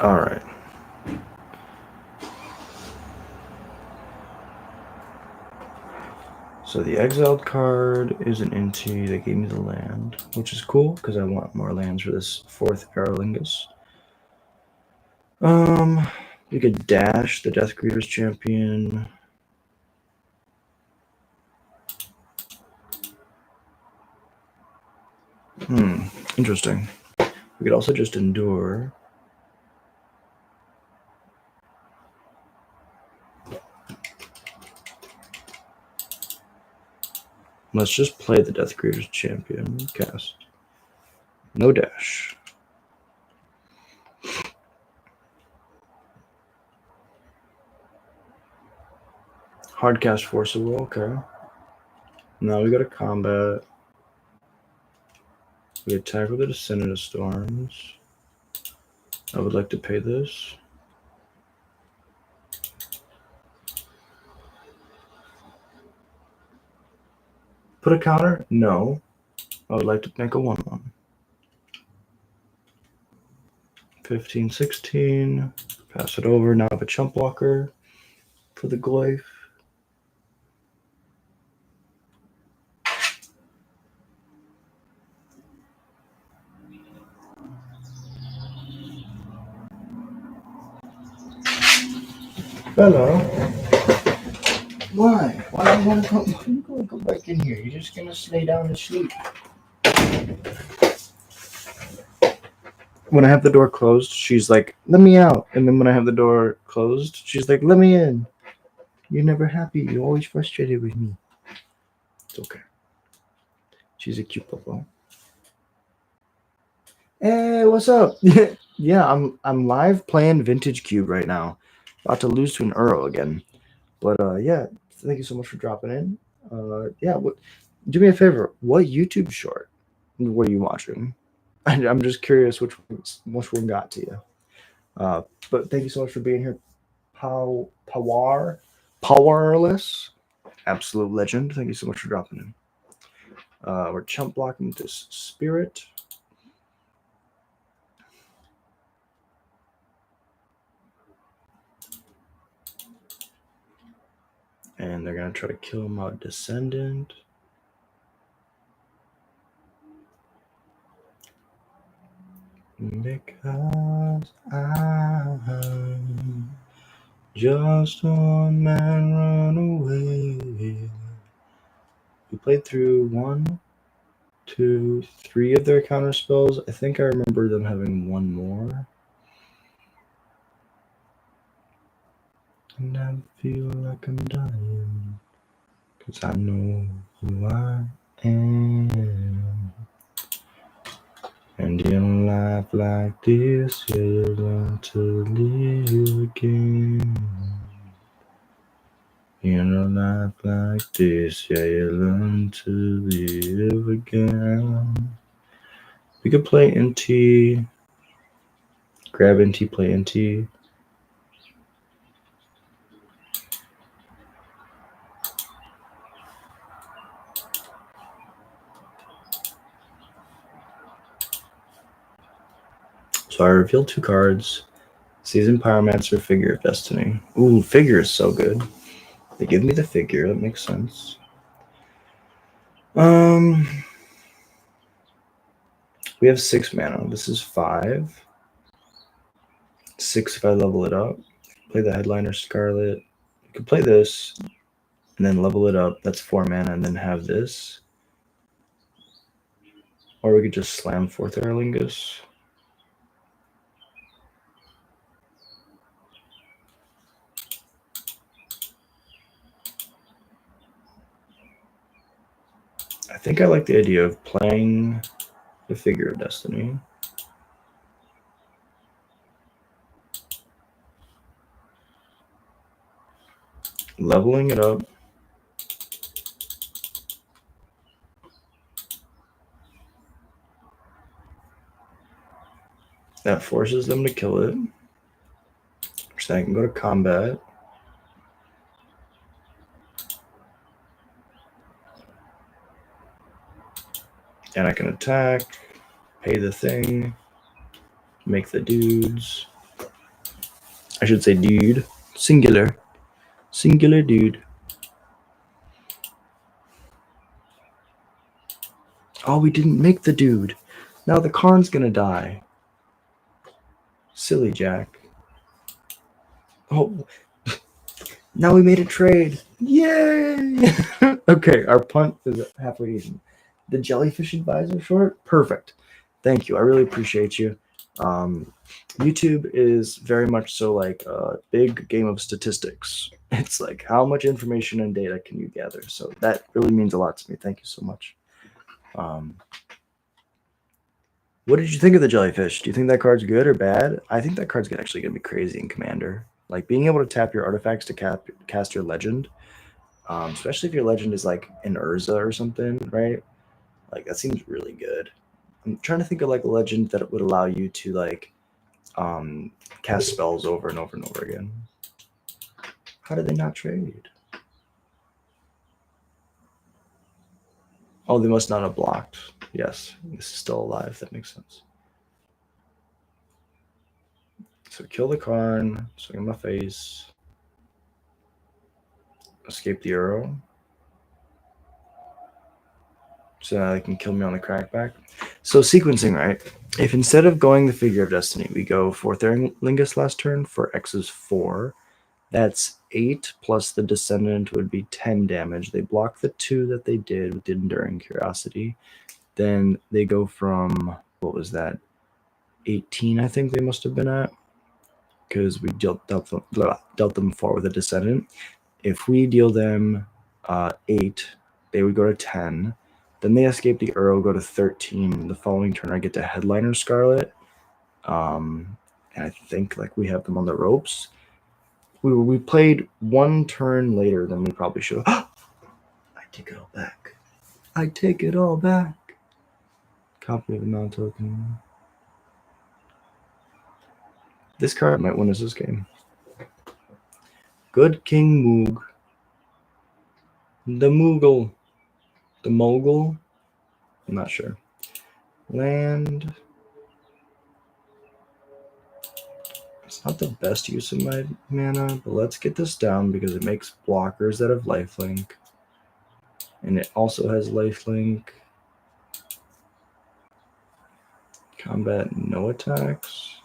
All right. So the exiled card is an NT. They gave me the land, which is cool because I want more lands for this 4th Aerolingus. We could dash the Death Greeter's Champion. Interesting. We could also just endure. Let's just play the Death Greeter's Champion. Cast. No dash. Hardcast Forcible, okay. Now we go to combat. We attack with the Descendant of Storms. I would like to pay this. Put a counter? No. I would like to make a 1/1. 15, 16. Pass it over. Now I have a chump blocker for the Glyph. Hello. Why? Why do you want to come? Why are you going to go back in here? You're just going to lay down and sleep. When I have the door closed, she's like, let me out. And then when I have the door closed, she's like, let me in. You're never happy. You're always frustrated with me. It's okay. She's a cute bubble. Hey, what's up? Yeah, I'm live playing Vintage Cube right now. About to lose to an Earl again. But yeah, thank you so much for dropping in. Yeah, do me a favor. What YouTube short were you watching? I'm just curious which one got to you. But thank you so much for being here. Powerless, absolute legend. Thank you so much for dropping in. We're chump blocking this spirit. And they're going to try to kill my Descendant. Because I'm just one man run away. We played through 1, 2, 3 of their counter spells. I think I remember them having one more. And I feel like I'm dying. Because I know who I am. And in life like this, yeah, you learn to live again. In a life like this, yeah, you learn to live again. We could play NT, grab NT, play NT. So I revealed 2 cards. Seasoned Pyromancer, Figure of Destiny. Ooh, Figure is so good. They give me the figure, that makes sense. We have 6 mana. This is 5. 6 if I level it up. Play the Headliner Scarlet. You could play this and then level it up. That's 4 mana and then have this. Or we could just slam 4th Aerolingus. I think I like the idea of playing the Figure of Destiny. Leveling it up. That forces them to kill it. So I can go to combat. And I can attack, pay the thing, make the dudes. I should say dude. Singular. Singular dude. Oh, we didn't make the dude. Now the Karn's gonna die. Silly Jack. Oh, now we made a trade. Yay! Okay, our punt is halfway decent. The jellyfish advisor short? Perfect. Thank you. I really appreciate you. YouTube is very much so like a big game of statistics. It's like how much information and data can you gather? So that really means a lot to me. Thank you so much. What did you think of the jellyfish? Do you think that card's good or bad? I think that card's actually going to be crazy in Commander. Like being able to tap your artifacts to cast your legend, especially if your legend is like an Urza or something, right? Like that seems really good. I'm trying to think of like a legend that would allow you to like cast spells over and over and over again. How did they not trade? Oh, they must not have blocked. Yes, this is still alive. That makes sense. So kill the Karn, swing in my face, escape the arrow. So now they can kill me on the crackback. So sequencing, right? If instead of going the Figure of Destiny, we go 4th Airlingus last turn for X is 4, that's 8 plus the Descendant would be 10 damage. They block the 2 that they did with the Enduring Curiosity. Then they go from, what was that, 18 I think they must have been at, because we dealt them 4 with a Descendant. If we deal them 8, they would go to 10. Then they escape the Earl, go to 13. The following turn, I get to Headliner Scarlet. And I think like we have them on the ropes. We played 1 turn later than we probably should have. I take it all back. I take it all back. Copy of the Mount Token. This card might win us this game. Good King Moog. The Moogle. The Mogul. I'm not sure. Land. It's not the best use of my mana, but let's get this down because it makes blockers that have lifelink. And it also has lifelink. Combat, no attacks.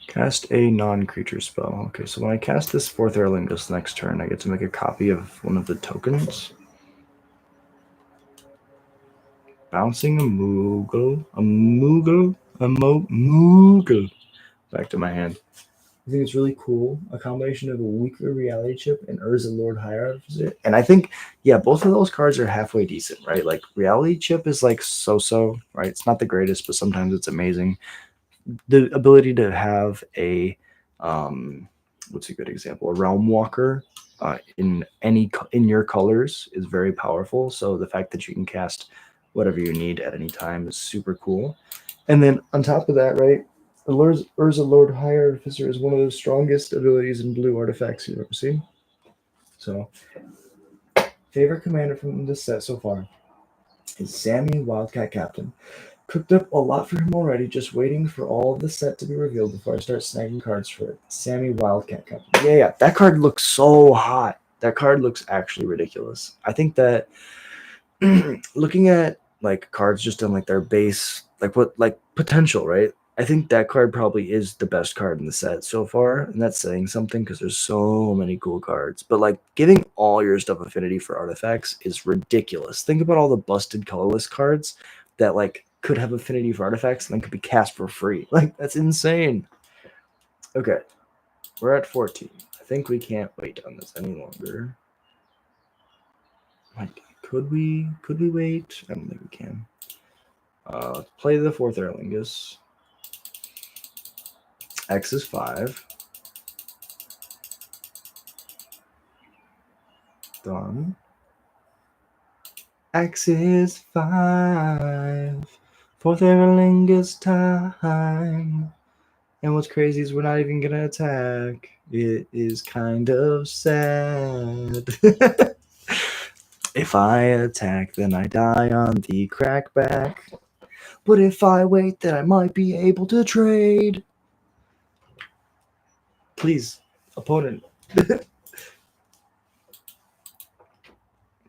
Cast a non-creature spell. Okay, so when I cast this 4th Airlingus next turn, I get to make a copy of one of the tokens. Bouncing a Moogle. Back to my hand. I think it's really cool. A combination of a weaker reality chip and Urza Lord High Artificer. And I think, yeah, both of those cards are halfway decent, right? Like reality chip is like so-so, right? It's not the greatest, but sometimes it's amazing. The ability to have a what's a good example? A Realm Walker in your colors is very powerful. So the fact that you can cast whatever you need at any time is super cool. And then on top of that, right, Urza Lord High Artificer is one of the strongest abilities in blue artifacts you've ever seen. So, favorite commander from this set so far is Sammy Wildcat Captain. Cooked up a lot for him already, just waiting for all of the set to be revealed before I start snagging cards for it. Sammy Wildcat Captain. Yeah, that card looks so hot. That card looks actually ridiculous. I think that looking at like cards just on like their base, like what like potential, right? I think that card probably is the best card in the set so far, and that's saying something because there's so many cool cards. But like giving all your stuff affinity for artifacts is ridiculous. Think about all the busted colorless cards that like could have affinity for artifacts and then could be cast for free. Like that's insane. Okay, we're at 14. I think we can't wait on this any longer. Like, could we wait? I don't think we can. Let's play the 4th Airlingus. X is 5. Done. X is 5. 4th Airlingus time. And what's crazy is we're not even gonna attack. It is kind of sad. If I attack, then I die on the crackback. But if I wait, then I might be able to trade. Please, opponent.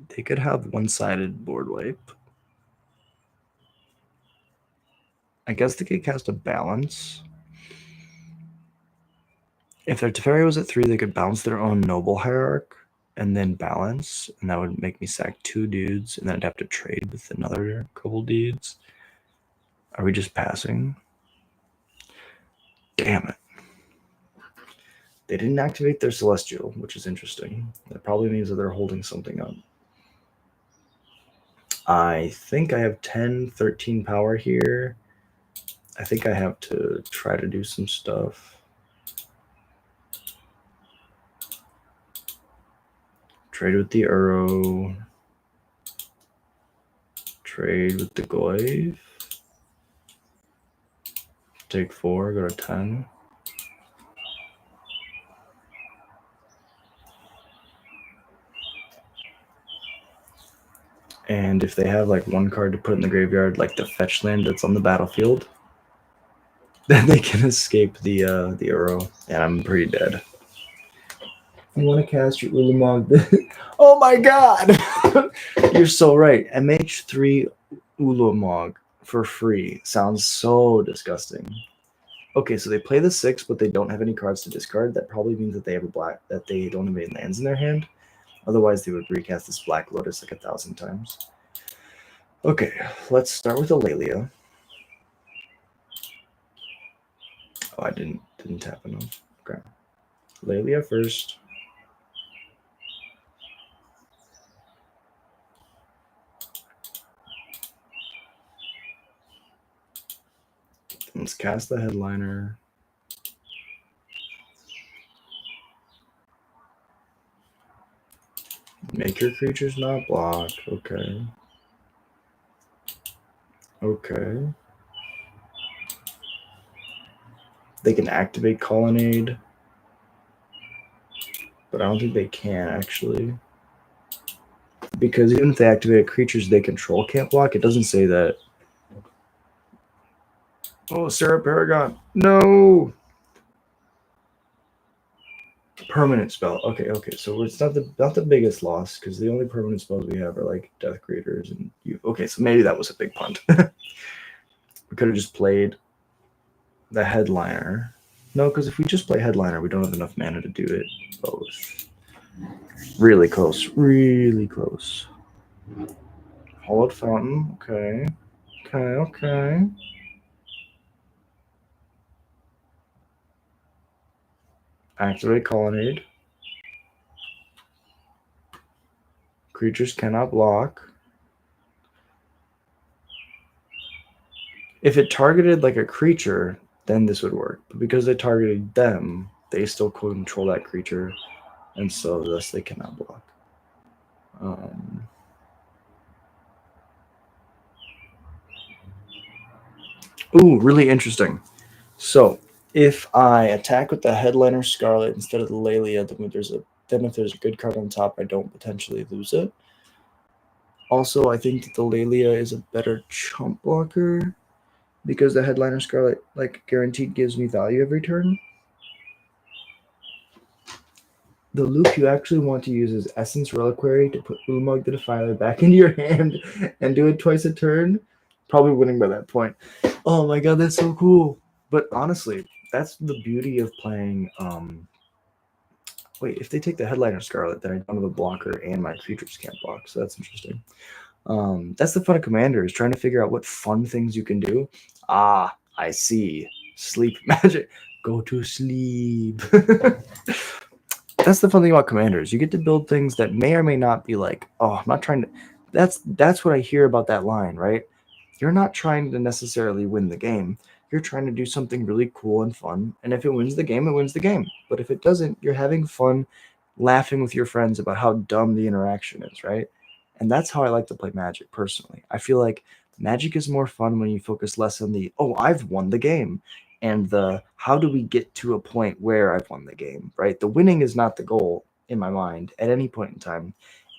They could have one-sided board wipe. I guess they could cast a balance. If their Teferi was at 3, they could bounce their own Noble Hierarch and then balance, and that would make me sack 2 dudes, and then I'd have to trade with another couple dudes. Are we just passing? Damn it. They didn't activate their Celestial, which is interesting. That probably means that they're holding something up. I think I have 10, 13 power here. I think I have to try to do some stuff. Trade with the Uro. Trade with the Goyf. Take 4, go to 10. And if they have like one card to put in the graveyard, like the fetch land that's on the battlefield, then they can escape the Uro, and I'm pretty dead. You want to cast your Ulamog? Oh my god! You're so right. MH3 Ulamog for free sounds so disgusting. Okay, so they play the 6, but they don't have any cards to discard. That probably means that they have that they don't have any lands in their hand. Otherwise, they would recast this Black Lotus like 1,000 times. Okay, let's start with Aurelia. Oh, I didn't tap enough. Okay, Aurelia first. Let's cast the Headliner. Make your creatures not block. Okay. Okay. They can activate Colonnade. But I don't think they can, actually. Because even if they activate creatures they control can't block, it doesn't say that. Oh, Sarah Paragon. No! Permanent spell. Okay. So it's not the biggest loss, because the only permanent spells we have are like Death Creators and you. Okay, so maybe that was a big punt. We could have just played the Headliner. No, because if we just play Headliner, we don't have enough mana to do it both. Really close. Really close. Hollowed Fountain. Okay. Okay. Activate Colonnade. Creatures cannot block. If it targeted like a creature, then this would work. But because they targeted them, they still control that creature, and so thus they cannot block. Ooh, really interesting. So if I attack with the Headliner Scarlet instead of the Lelia, then if there's a good card on top, I don't potentially lose it. Also, I think that the Lelia is a better chump blocker because the Headliner Scarlet like guaranteed gives me value every turn. The loop you actually want to use is Essence Reliquary to put Ulamog the Defiler back into your hand and do it twice a turn. Probably winning by that point. Oh my god, that's so cool. But honestly, that's the beauty of playing. Wait, if they take the Headliner Scarlet, then I don't have a blocker and my creatures can't block, so that's interesting. That's the fun of Commander, is trying to figure out what fun things you can do. Ah, I see. Sleep magic. Go to sleep. That's the fun thing about Commanders. You get to build things that may or may not be like, oh, I'm not trying to. That's what I hear about that line, right? You're not trying to necessarily win the game. You're trying to do something really cool and fun. And if it wins the game, it wins the game. But if it doesn't, you're having fun laughing with your friends about how dumb the interaction is, right? And that's how I like to play Magic personally. I feel like Magic is more fun when you focus less on the, oh, I've won the game, and the how do we get to a point where I've won the game, right? The winning is not the goal in my mind at any point in time.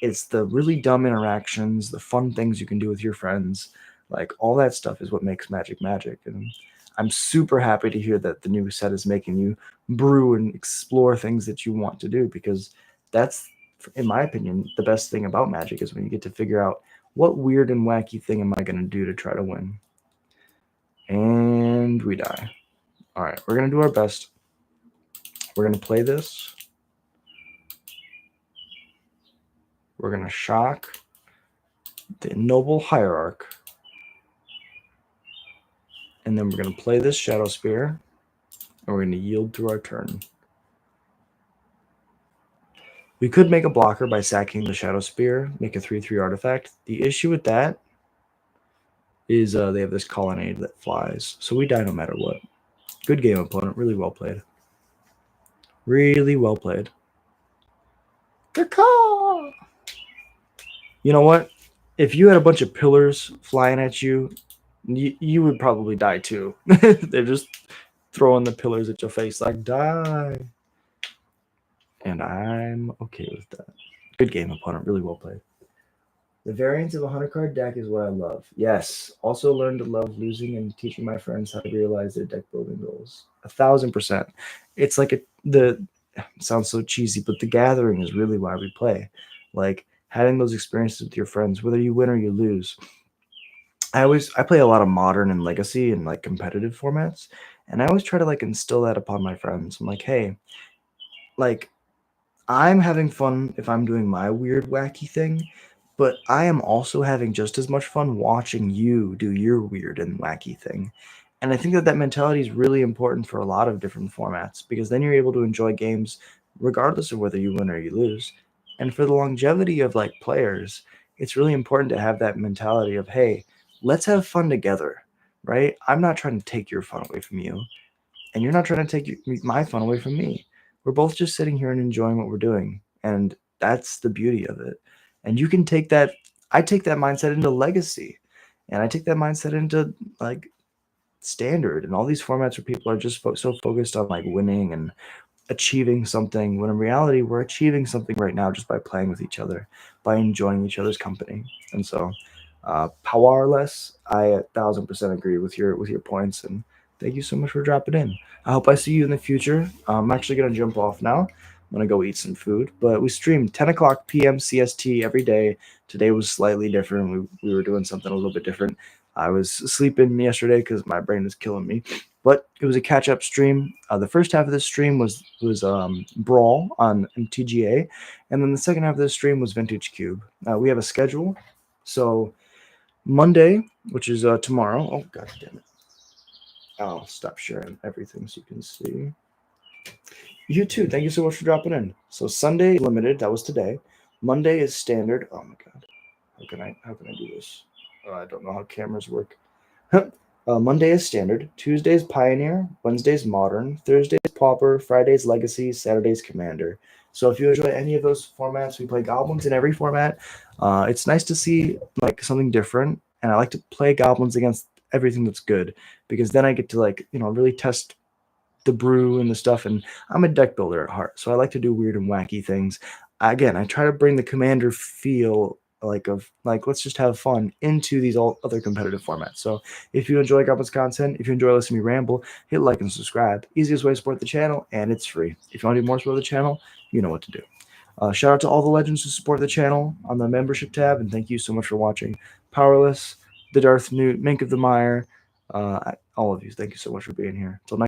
It's the really dumb interactions, the fun things you can do with your friends. Like all that stuff is what makes Magic magic. And I'm super happy to hear that the new set is making you brew and explore things that you want to do, because that's, in my opinion, the best thing about Magic is when you get to figure out what weird and wacky thing am I going to do to try to win. And we die. All right, we're going to do our best. We're going to play this. We're going to shock the Noble Hierarch. And then we're going to play this Shadow Spear. And we're going to yield through our turn. We could make a blocker by sacking the Shadow Spear, make a 3/3 artifact. The issue with that is they have this Colonnade that flies. So we die no matter what. Good game, opponent. Really well played. Really well played. You know what? If you had a bunch of pillars flying at you, you would probably die too. They're just throwing the pillars at your face like, die. And I'm okay with that. Good game, opponent. Really well played. The variance of a 100-card deck is what I love. Yes. Also learned to love losing and teaching my friends how to realize their deck building goals. 1,000%. It's like it sounds so cheesy, but the gathering is really why we play. Like having those experiences with your friends, whether you win or you lose. I play a lot of modern and legacy and like competitive formats, and I always try to like instill that upon my friends. I'm like, hey, like I'm having fun if I'm doing my weird wacky thing, but I am also having just as much fun watching you do your weird and wacky thing. And I think that mentality is really important for a lot of different formats, because then you're able to enjoy games regardless of whether you win or you lose. And for the longevity of like players, it's really important to have that mentality of, hey, let's have fun together, right? I'm not trying to take your fun away from you, and you're not trying to take my fun away from me. We're both just sitting here and enjoying what we're doing, and that's the beauty of it. And you can take that. I take that mindset into legacy, and I take that mindset into like standard and all these formats where people are just so focused on like winning and achieving something, when in reality we're achieving something right now just by playing with each other, by enjoying each other's company. And so powerless, I 1,000% agree with your points, and thank you so much for dropping in. I hope I see you in the future. I'm actually going to jump off now. I'm going to go eat some food, but we stream 10 o'clock p.m. CST every day. Today was slightly different. We were doing something a little bit different. I was sleeping yesterday because my brain is killing me, but it was a catch-up stream. The first half of this stream was Brawl on mtga, and then the second half of this stream was Vintage Cube. We have a schedule, so Monday, which is tomorrow. Oh, god damn it. I'll stop sharing everything so you can see. You too. Thank you so much for dropping in. So Sunday limited. That was today. Monday is standard. Oh my god. How can I do this? I don't know how cameras work. Monday is standard. Tuesday is Pioneer. Wednesday is Modern. Thursday is Pauper. Friday is Legacy. Saturday is Commander. So if you enjoy any of those formats, we play Goblins in every format. It's nice to see like something different, and I like to play Goblins against everything that's good, because then I get to like really test the brew and the stuff. And I'm a deck builder at heart, so I like to do weird and wacky things. Again, I try to bring the Commander feel like let's just have fun into these all other competitive formats. So if you enjoy Goblins content, if you enjoy listening to me ramble, hit like and subscribe. Easiest way to support the channel, and it's free. If you want to do more support the channel, you know what to do. Shout out to all the legends who support the channel on the membership tab, and thank you so much for watching. Powerless, the Darth Newt, Mink of the Mire, all of you, thank you so much for being here. Till next